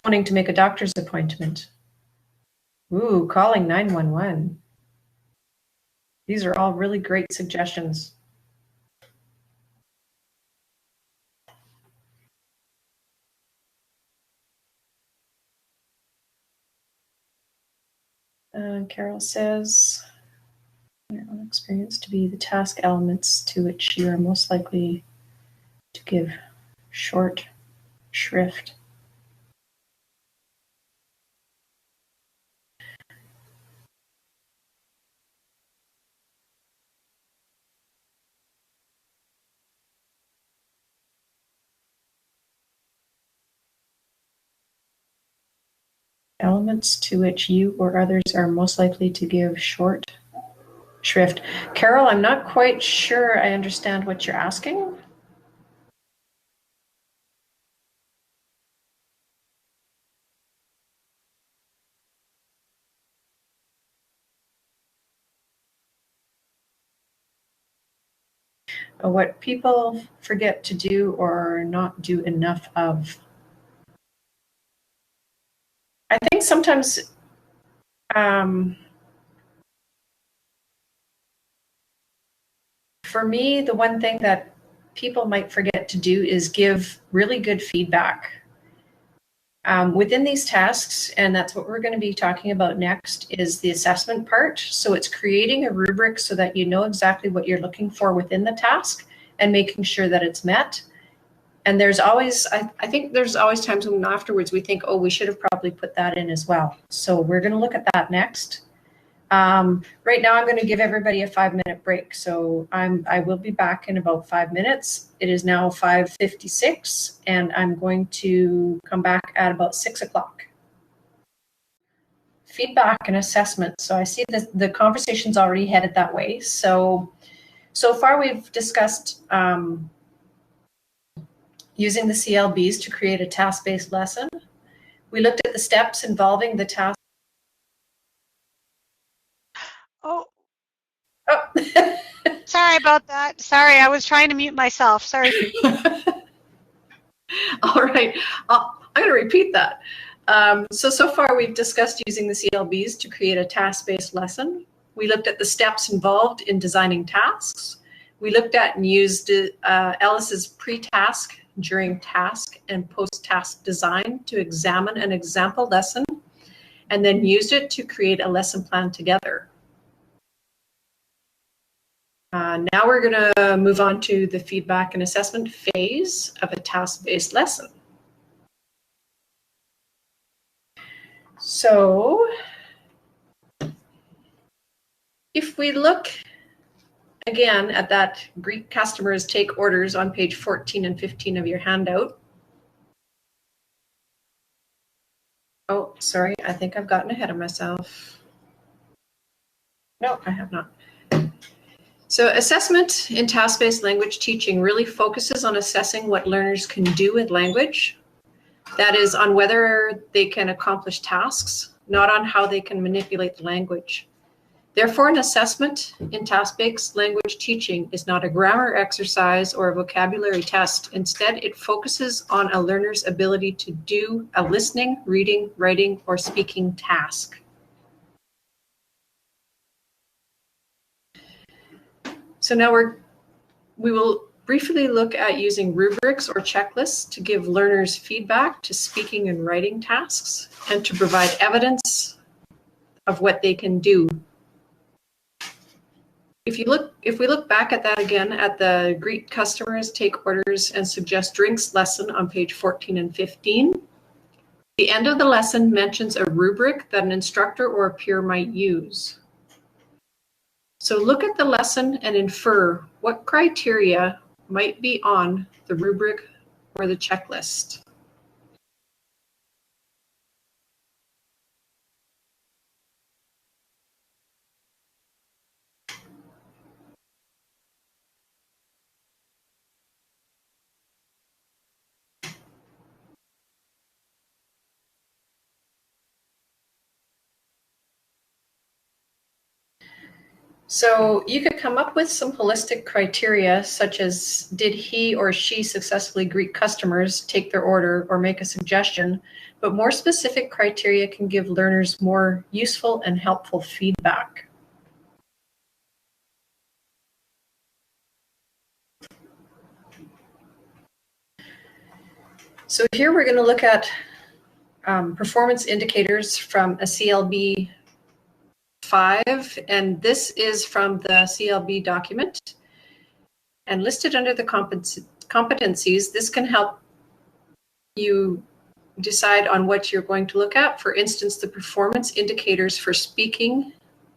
Phoning to make a doctor's appointment. Calling 911. These are all really great suggestions. Carol says, your own experience to be the task elements to which you are most likely to give short shrift. Elements to which you or others are most likely to give short shrift. Carol, I'm not quite sure I understand what you're asking. What people forget to do or not do enough of. I think sometimes for me, the one thing that people might forget to do is give really good feedback. Within these tasks, and that's what we're going to be talking about next, is the assessment part. So it's creating a rubric so that you know exactly what you're looking for within the task and making sure that it's met. And there's always, I think there's always times when afterwards we think, we should have probably put that in as well. So we're going to look at that next. Right now I'm going to give everybody a 5-minute break. So I will be back in about 5 minutes. It is now 5:56 and I'm going to come back at about 6 o'clock. Feedback and assessment. So I see that the conversation's already headed that way. So far we've discussed using the CLBs to create a task-based lesson. We looked at the steps involving the task. Oh, Oh. sorry about that. Sorry, I was trying to mute myself. Sorry. All right, I'm going to repeat that. So far we've discussed using the CLBs to create a task-based lesson. We looked at the steps involved in designing tasks. We looked at and used Ellis's pre-task, during task, and post-task design to examine an example lesson, and then used it to create a lesson plan together. Now we're going to move on to the feedback and assessment phase of a task-based lesson. So if we look again at that Greek customers take orders on page 14 and 15 of your handout. Oh, sorry, I think I've gotten ahead of myself. No, I have not. So assessment in task-based language teaching really focuses on assessing what learners can do with language. That is, on whether they can accomplish tasks, not on how they can manipulate the language. Therefore, an assessment in task-based language teaching is not a grammar exercise or a vocabulary test. Instead, it focuses on a learner's ability to do a listening, reading, writing, or speaking task. So now we will briefly look at using rubrics or checklists to give learners feedback to speaking and writing tasks and to provide evidence of what they can do. If we look back at that again at the greet customers, take orders, and suggest drinks lesson on page 14 and 15, the end of the lesson mentions a rubric that an instructor or a peer might use. So look at the lesson and infer what criteria might be on the rubric or the checklist. So you could come up with some holistic criteria, such as did he or she successfully greet customers, take their order, or make a suggestion, but more specific criteria can give learners more useful and helpful feedback. So here we're going to look at performance indicators from a CLB 5, and this is from the CLB document. And listed under the competencies, this can help you decide on what you're going to look at. For instance, the performance indicators for speaking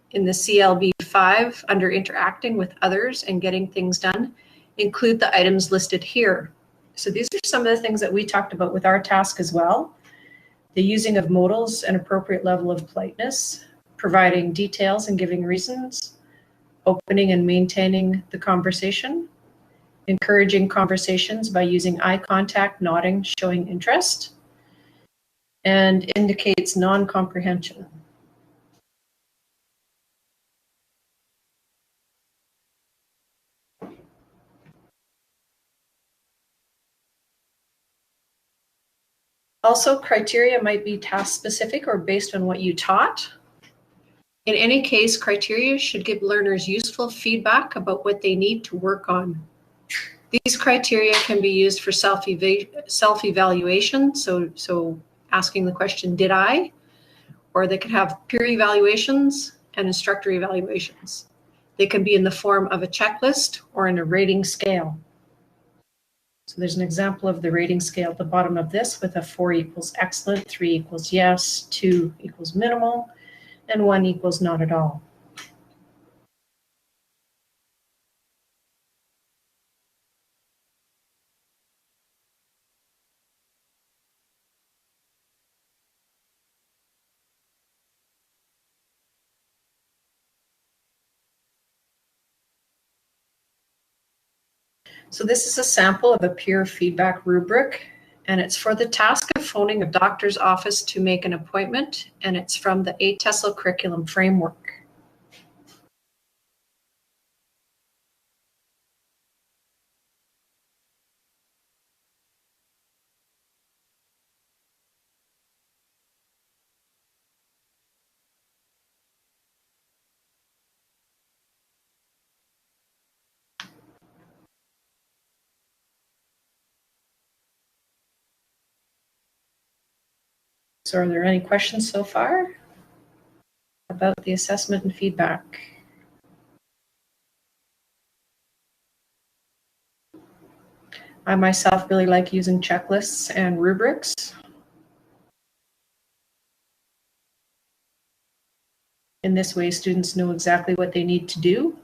in the CLB 5 under interacting with others and getting things done include the items listed here. So these are some of the things that we talked about with our task as well. The using of modals and appropriate level of politeness, providing details and giving reasons, opening and maintaining the conversation, encouraging conversations by using eye contact, nodding, showing interest, and indicates non-comprehension. Also, criteria might be task-specific or based on what you taught. In any case, criteria should give learners useful feedback about what they need to work on. These criteria can be used for self-evaluation, so asking the question, did I? Or they could have peer evaluations and instructor evaluations. They can be in the form of a checklist or in a rating scale. So there's an example of the rating scale at the bottom of this with a 4 equals excellent, 3 equals yes, 2 equals minimal, and 1 equals not at all. So this is a sample of a peer feedback rubric, and it's for the task of phoning a doctor's office to make an appointment, and it's from the ATESL curriculum framework. So are there any questions so far about the assessment and feedback? I myself really like using checklists and rubrics. In this way, students know exactly what they need to do.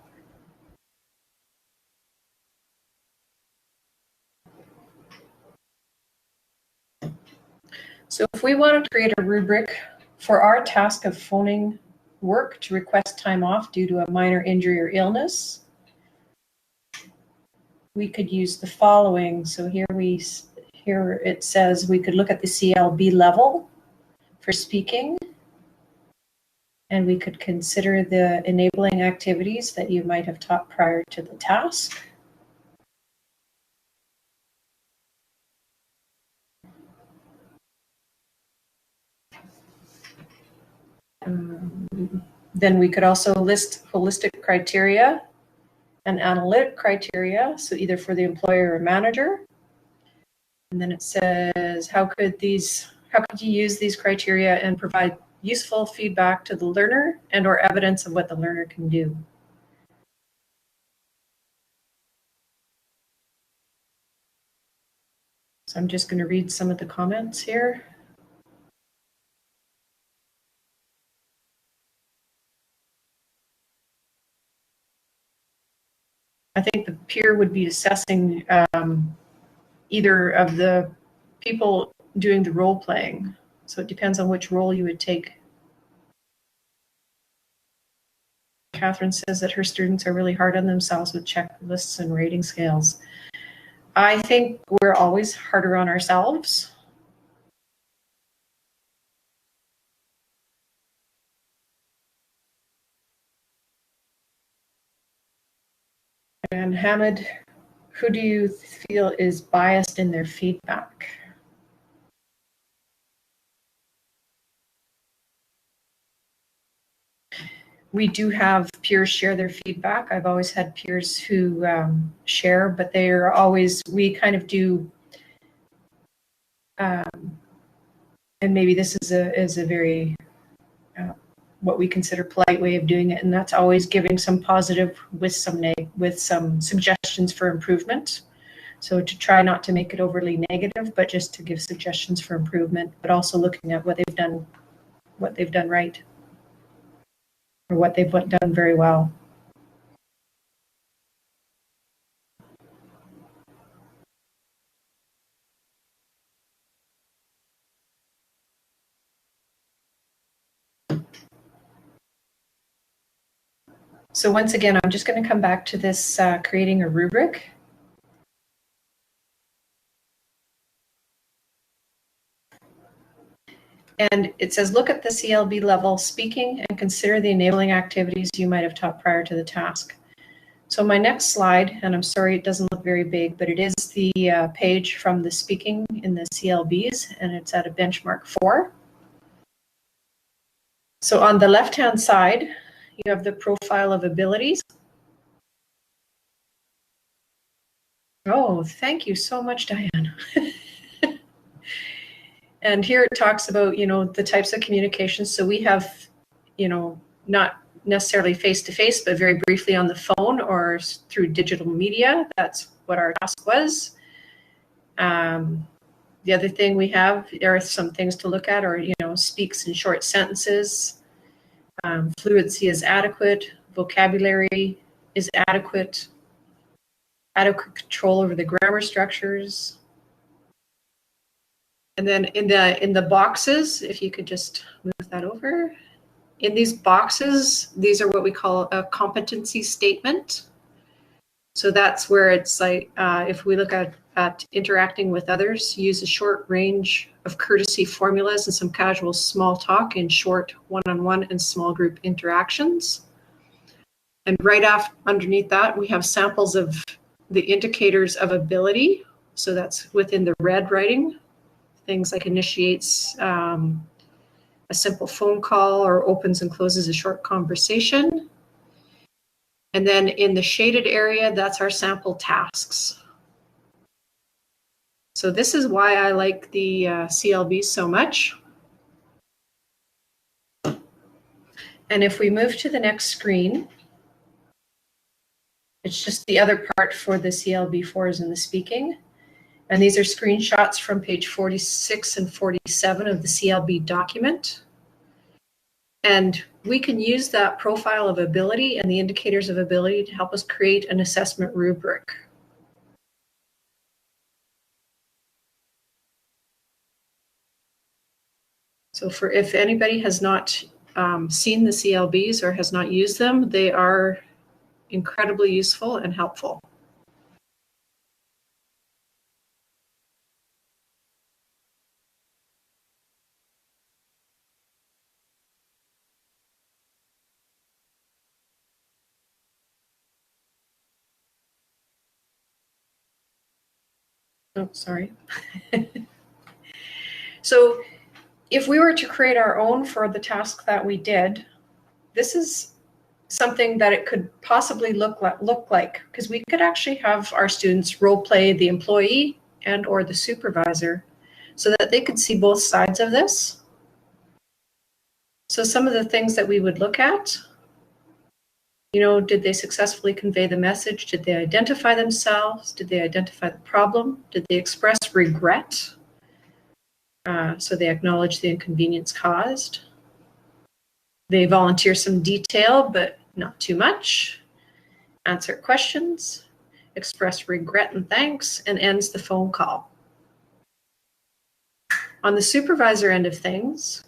So if we want to create a rubric for our task of phoning work to request time off due to a minor injury or illness, we could use the following. So here it says we could look at the CLB level for speaking, and we could consider the enabling activities that you might have taught prior to the task. Then we could also list holistic criteria and analytic criteria, so either for the employer or manager. And then it says, how could you use these criteria and provide useful feedback to the learner and or evidence of what the learner can do? So I'm just going to read some of the comments here. I think the peer would be assessing either of the people doing the role playing. So it depends on which role you would take. Catherine says that her students are really hard on themselves with checklists and rating scales. I think we're always harder on ourselves. And Hamid, who do you feel is biased in their feedback? We do have peers share their feedback. I've always had peers who share, but they're always, we kind of do, and maybe this is a very, what we consider polite way of doing it, and that's always giving some positive with some suggestions for improvement. So to try not to make it overly negative, but just to give suggestions for improvement, but also looking at what they've done right, or what they've done very well. So once again, I'm just going to come back to this creating a rubric. And it says, look at the CLB level speaking and consider the enabling activities you might have taught prior to the task. So my next slide, and I'm sorry it doesn't look very big, but it is the page from the speaking in the CLBs, and it's at a benchmark 4. So on the left-hand side, you have the profile of abilities. Oh, thank you so much, Diane. And here it talks about, the types of communications. So we have, not necessarily face-to-face, but very briefly on the phone or through digital media. That's what our task was. The other thing we have, there are some things to look at, or, speaks in short sentences. Fluency is adequate. Vocabulary is adequate. Adequate control over the grammar structures. And then in the boxes, if you could just move that over. In these boxes, these are what we call a competency statement. So that's where it's like, if we look at interacting with others, use a short range of courtesy formulas and some casual small talk in short one-on-one and small group interactions. And right underneath that, we have samples of the indicators of ability. So that's within the red writing, things like initiates a simple phone call or opens and closes a short conversation. And then in the shaded area, that's our sample tasks. So this is why I like the CLB so much. And if we move to the next screen, it's just the other part for the CLB4s in the speaking. And these are screenshots from page 46 and 47 of the CLB document. And we can use that profile of ability and the indicators of ability to help us create an assessment rubric. So for if anybody has not seen the CLBs or has not used them, they are incredibly useful and helpful. Oh, sorry. So if we were to create our own for the task that we did, this is something that it could possibly look like, because we could actually have our students role play the employee and or the supervisor so that they could see both sides of this. So some of the things that we would look at, you know, did they successfully convey the message? Did they identify themselves? Did they identify the problem? Did they express regret? So they acknowledge the inconvenience caused. They volunteer some detail, but not too much. Answer questions, express regret and thanks, and ends the phone call. On the supervisor end of things,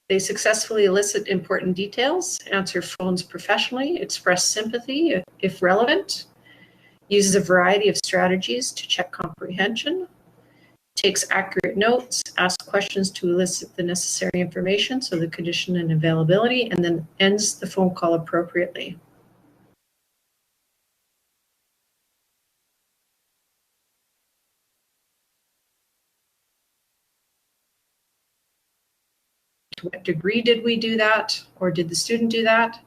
they successfully elicit important details, answer phones professionally, express sympathy if relevant, uses a variety of strategies to check comprehension, takes accurate notes, asks questions to elicit the necessary information, so the condition and availability, and then ends the phone call appropriately. To what degree did we do that, or did the student do that?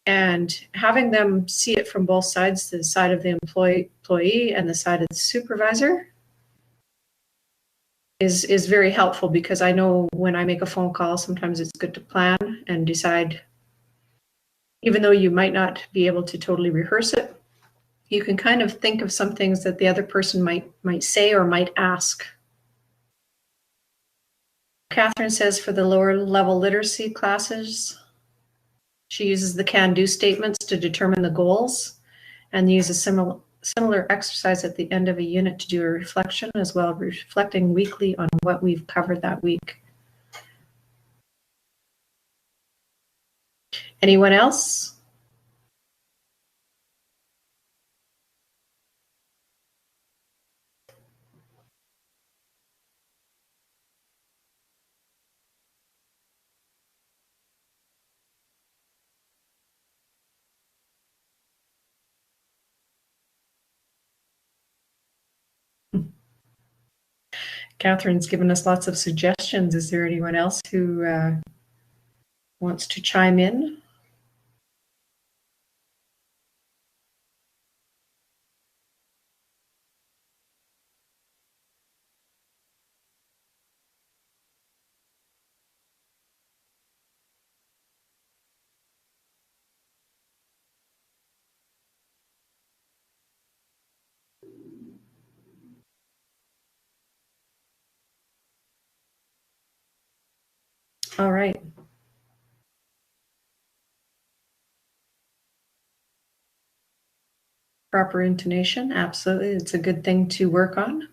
And having them see it from both sides, the side of the employee and the side of the supervisor, is very helpful, because I know when I make a phone call, sometimes it's good to plan and decide, even though you might not be able to totally rehearse it, you can kind of think of some things that the other person might say or might ask. Catherine says for the lower level literacy classes, she uses the can-do statements to determine the goals and uses similar exercise at the end of a unit to do a reflection, as well as reflecting weekly on what we've covered that week. Anyone else? Catherine's given us lots of suggestions. Is there anyone else who wants to chime in? All right. Proper intonation, absolutely. It's a good thing to work on.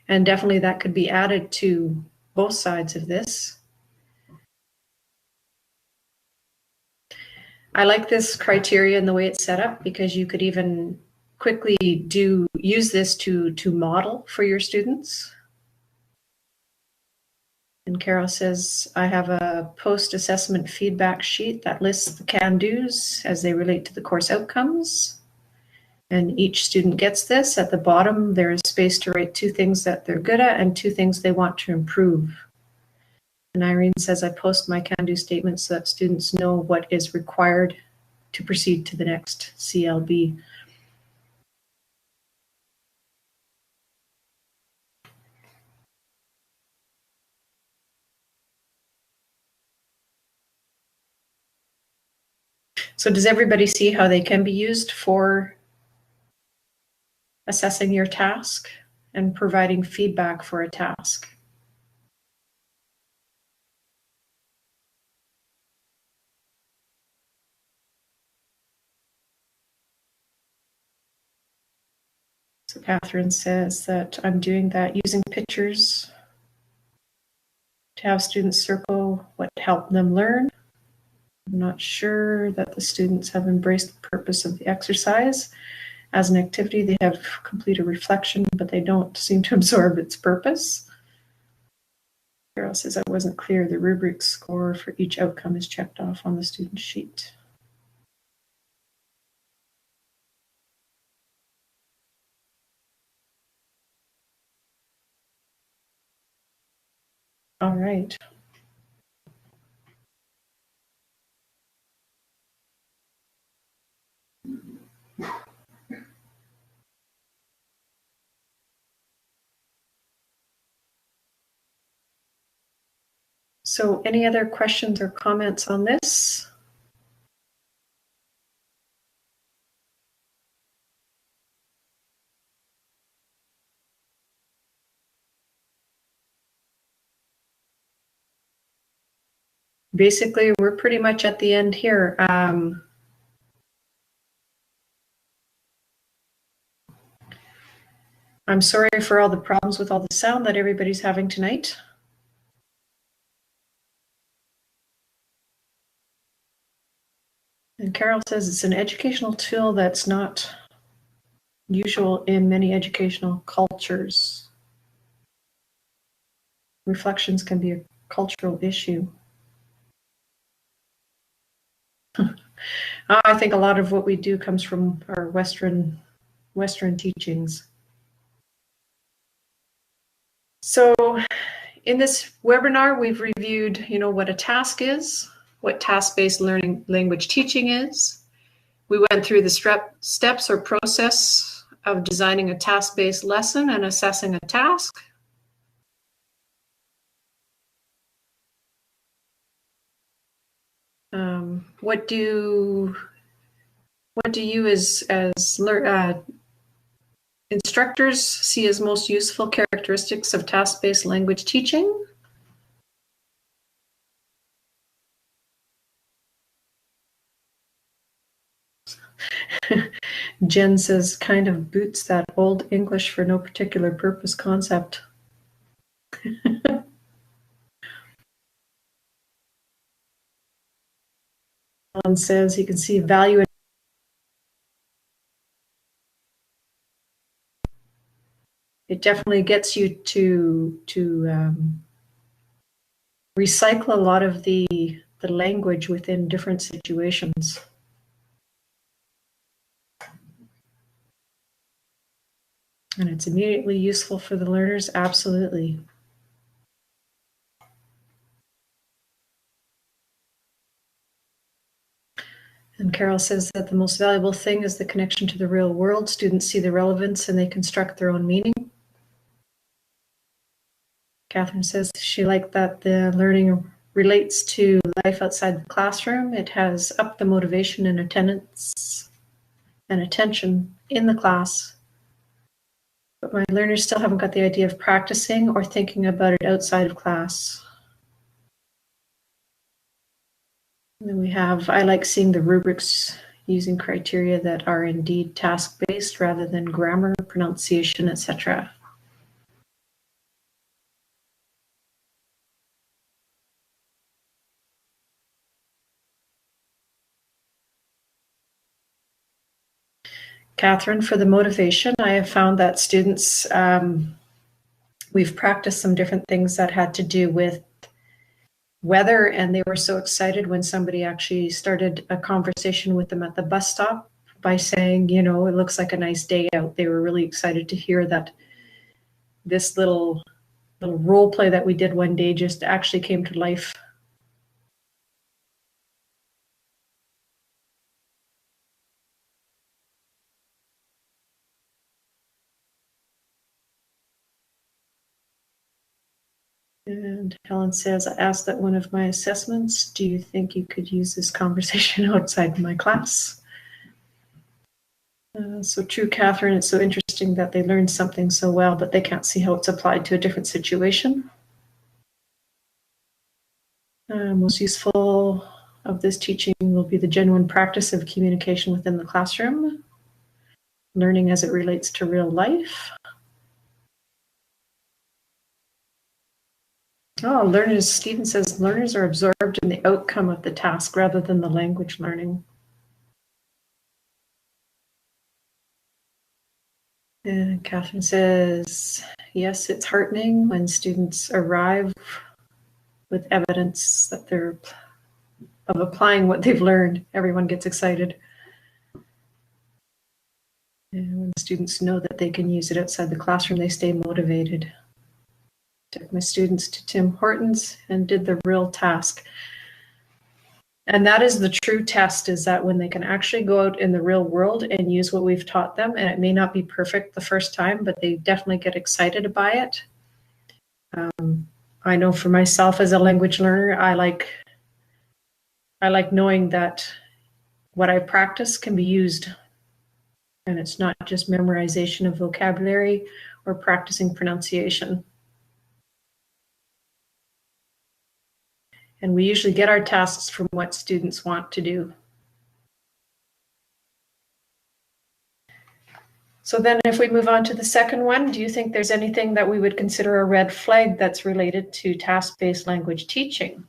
And definitely that could be added to both sides of this. I like this criteria and the way it's set up because you could even quickly use this to model for your students. And Carol says, I have a post-assessment feedback sheet that lists the can-dos as they relate to the course outcomes. And each student gets this. At the bottom, there is space to write 2 things that they're good at and 2 things they want to improve. And Irene says, I post my can-do statements so that students know what is required to proceed to the next CLB. So does everybody see how they can be used for assessing your task and providing feedback for a task? So Catherine says that I'm doing that using pictures to have students circle what helped them learn. I'm not sure that the students have embraced the purpose of the exercise. As an activity, they have completed reflection, but they don't seem to absorb its purpose. Carol says, I wasn't clear. The rubric score for each outcome is checked off on the student sheet. All right. So any other questions or comments on this? Basically, we're pretty much at the end here. I'm sorry for all the problems with all the sound that everybody's having tonight. And Carol says it's an educational tool that's not usual in many educational cultures. Reflections can be a cultural issue. I think a lot of what we do comes from our Western teachings. So in this webinar, we've reviewed, what a task is, what task-based learning language teaching is. We went through the steps or process of designing a task-based lesson and assessing a task. What do you as instructors see as most useful characteristics of task-based language teaching? Jen says, kind of boots that old English for no particular purpose concept. Alan says he can see value in it. Definitely gets you to recycle a lot of the language within different situations. And it's immediately useful for the learners, absolutely. And Carol says that the most valuable thing is the connection to the real world. Students see the relevance and they construct their own meaning. Catherine says she liked that the learning relates to life outside the classroom. It has upped the motivation and attendance and attention in the class. but my learners still haven't got the idea of practicing or thinking about it outside of class. And then we have, I like seeing the rubrics using criteria that are indeed task-based rather than grammar, pronunciation, etc. Catherine, for the motivation, I have found that students, we've practiced some different things that had to do with weather, and they were so excited when somebody actually started a conversation with them at the bus stop by saying, you know, it looks like a nice day out. They were really excited to hear that this little role play that we did one day just actually came to life. And Helen says, I asked that one of my assessments, do you think you could use this conversation outside my class? So true, Catherine. It's so interesting that they learned something so well, but they can't see how it's applied to a different situation. Most useful of this teaching will be the genuine practice of communication within the classroom, learning as it relates to real life. Oh, learners, Stephen says, learners are absorbed in the outcome of the task rather than the language learning. And Catherine says, yes, it's heartening when students arrive with evidence that they're of applying what they've learned. Everyone gets excited. And when students know that they can use it outside the classroom, they stay motivated. Took my students to Tim Hortons and did the real task. And that is the true test, is that when they can actually go out in the real world and use what we've taught them, and it may not be perfect the first time, but they definitely get excited by it. I know for myself as a language learner, I like knowing that what I practice can be used, and it's not just memorization of vocabulary or practicing pronunciation. And we usually get our tasks from what students want to do. So then if we move on to the second one, do you think there's anything that we would consider a red flag that's related to task-based language teaching?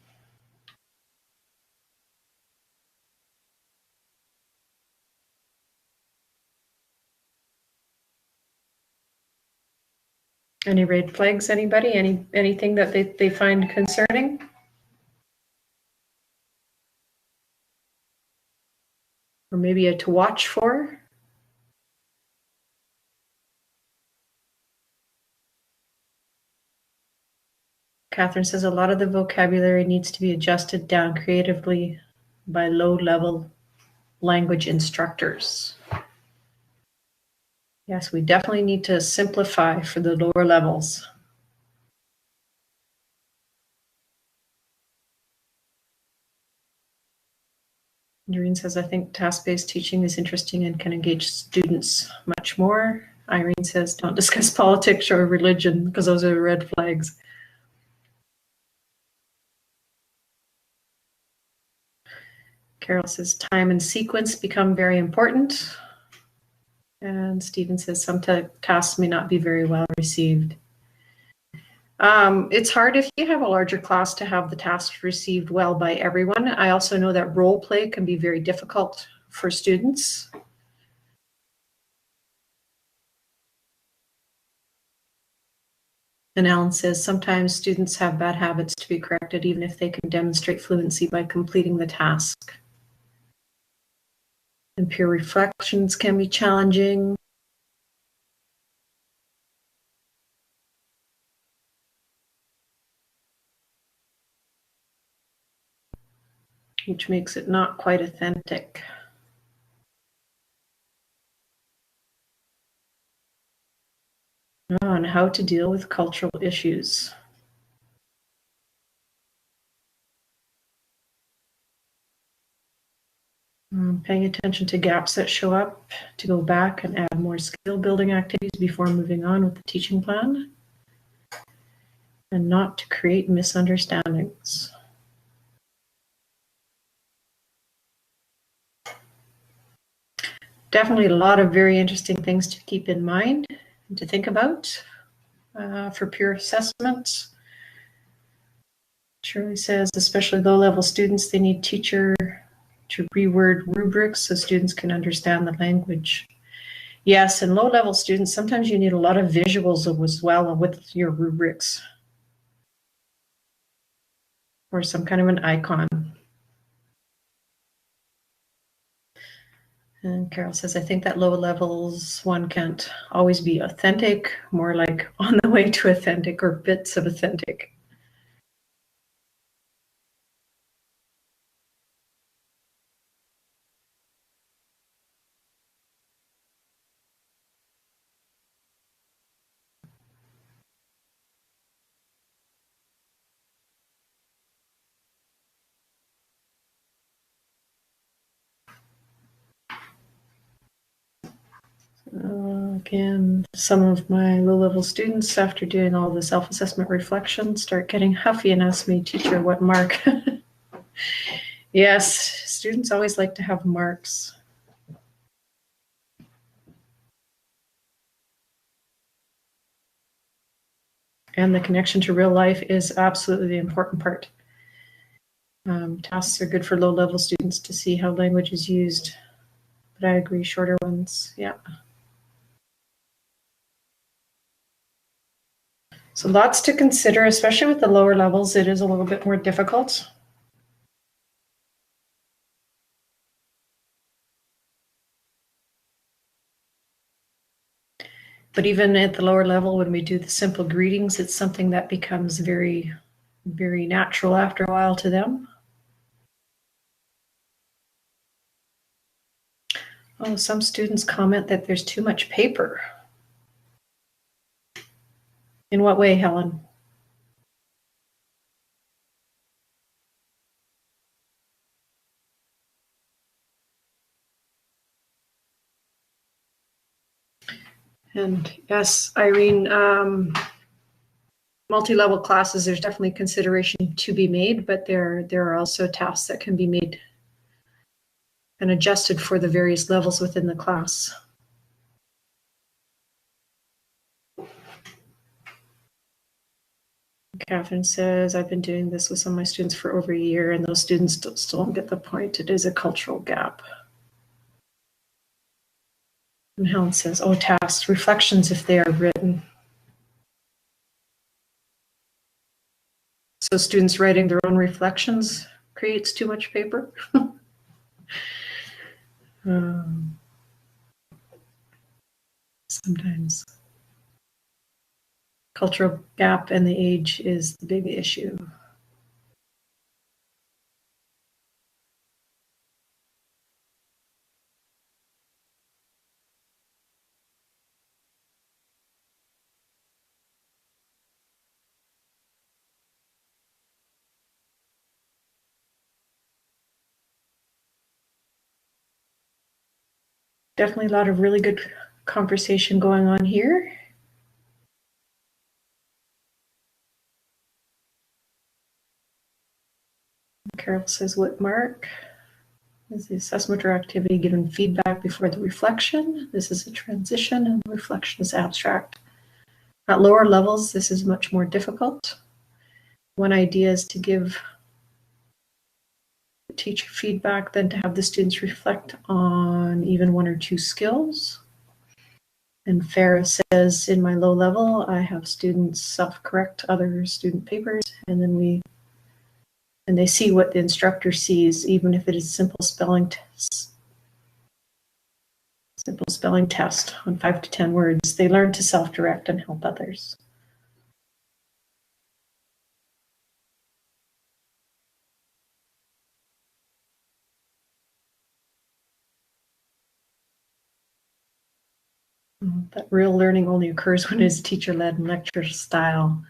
Any red flags, anybody? Anything that they find concerning? Or maybe a to watch for? Catherine says a lot of the vocabulary needs to be adjusted down creatively by low-level language instructors. Yes, we definitely need to simplify for the lower levels. Noreen says, I think task-based teaching is interesting and can engage students much more. Irene says, don't discuss politics or religion because those are red flags. Carol says, time and sequence become very important. And Stephen says, some tasks may not be very well received. It's hard if you have a larger class to have the tasks received well by everyone. I also know that role play can be very difficult for students. And Alan says, sometimes students have bad habits to be corrected, even if they can demonstrate fluency by completing the task. And peer reflections can be challenging. Which makes it not quite authentic. On how to deal with cultural issues. Paying attention to gaps that show up, to go back and add more skill building activities before moving on with the teaching plan, and not to create misunderstandings. Definitely a lot of very interesting things to keep in mind and to think about for peer assessments. Shirley says, especially low-level students, they need teacher to reword rubrics so students can understand the language. Yes, and low-level students, sometimes you need a lot of visuals as well with your rubrics, or some kind of an icon. And Carol says, I think that low levels one can't always be authentic, more like on the way to authentic or bits of authentic. Again, some of my low-level students, after doing all the self-assessment reflection, start getting huffy and ask me, teacher, what mark? Yes, students always like to have marks. And the connection to real life is absolutely the important part. Tasks are good for low-level students to see how language is used, but I agree, shorter ones, yeah. So lots to consider, especially with the lower levels. It is a little bit more difficult. But even at the lower level, when we do the simple greetings, it's something that becomes very, very natural after a while to them. Oh, some students comment that there's too much paper. In what way, Helen? And yes, Irene, multi-level classes, there's definitely consideration to be made, but there are also tasks that can be made and adjusted for the various levels within the class. Catherine says, I've been doing this with some of my students for over a year, and those students still don't get the point. It is a cultural gap. And Helen says, oh, tasks, reflections if they are written. So students writing their own reflections creates too much paper. Sometimes. Cultural gap and the age is the big issue. Definitely a lot of really good conversation going on here. Carol says, what mark? Is the assessment or activity given feedback before the reflection? This is a transition and the reflection is abstract. At lower levels, this is much more difficult. One idea is to give the teacher feedback, then to have the students reflect on even one or two skills. And Farah says, in my low level, I have students self-correct other student papers, and then they see what the instructor sees, even if it is simple spelling tests. Simple spelling test on 5 to 10 words. They learn to self-direct and help others. That real learning only occurs when it's teacher-led and lecture style.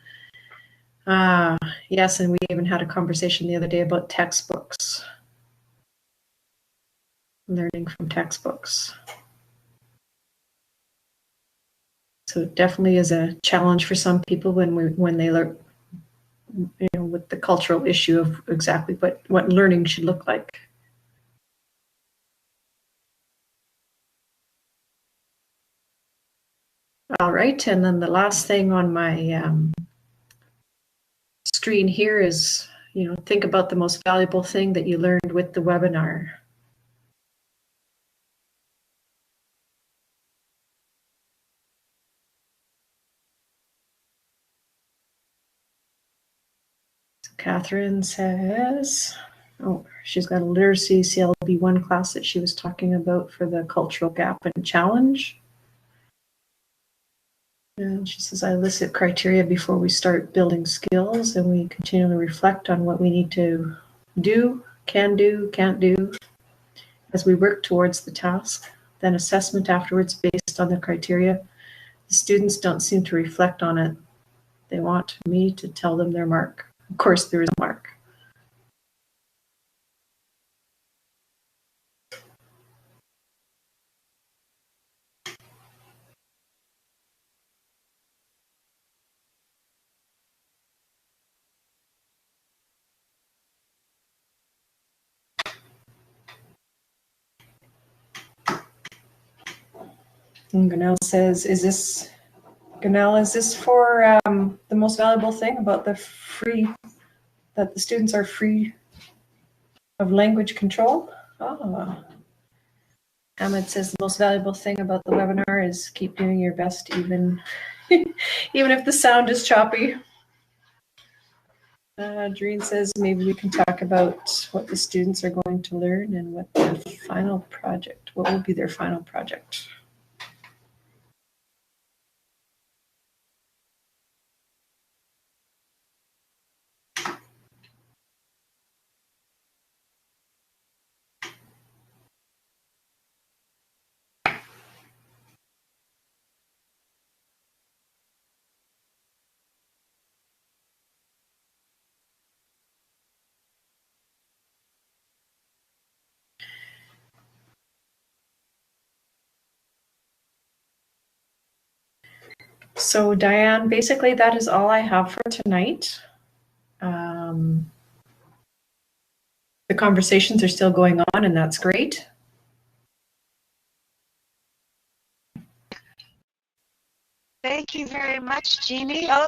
Yes, and we even had a conversation the other day about textbooks. learning from textbooks. So it definitely is a challenge for some people when they learn, with the cultural issue of exactly what learning should look like. All right, and then the last thing on my screen here is, think about the most valuable thing that you learned with the webinar. So Catherine says, she's got a literacy CLB1 class that she was talking about for the cultural gap and challenge. And she says, I elicit criteria before we start building skills, and we continually reflect on what we need to do, can't do, as we work towards the task. Then assessment afterwards based on the criteria. The students don't seem to reflect on it. They want me to tell them their mark. Of course, there is a mark. And Ganel says, is this for the most valuable thing about that the students are free of language control? Ah. Ahmed says the most valuable thing about the webinar is keep doing your best, even if the sound is choppy. Doreen says maybe we can talk about what the students are going to learn and what will be their final project. So Diane, basically that is all I have for tonight. The conversations are still going on, and that's great. Thank you very much, Jeannie. Oh,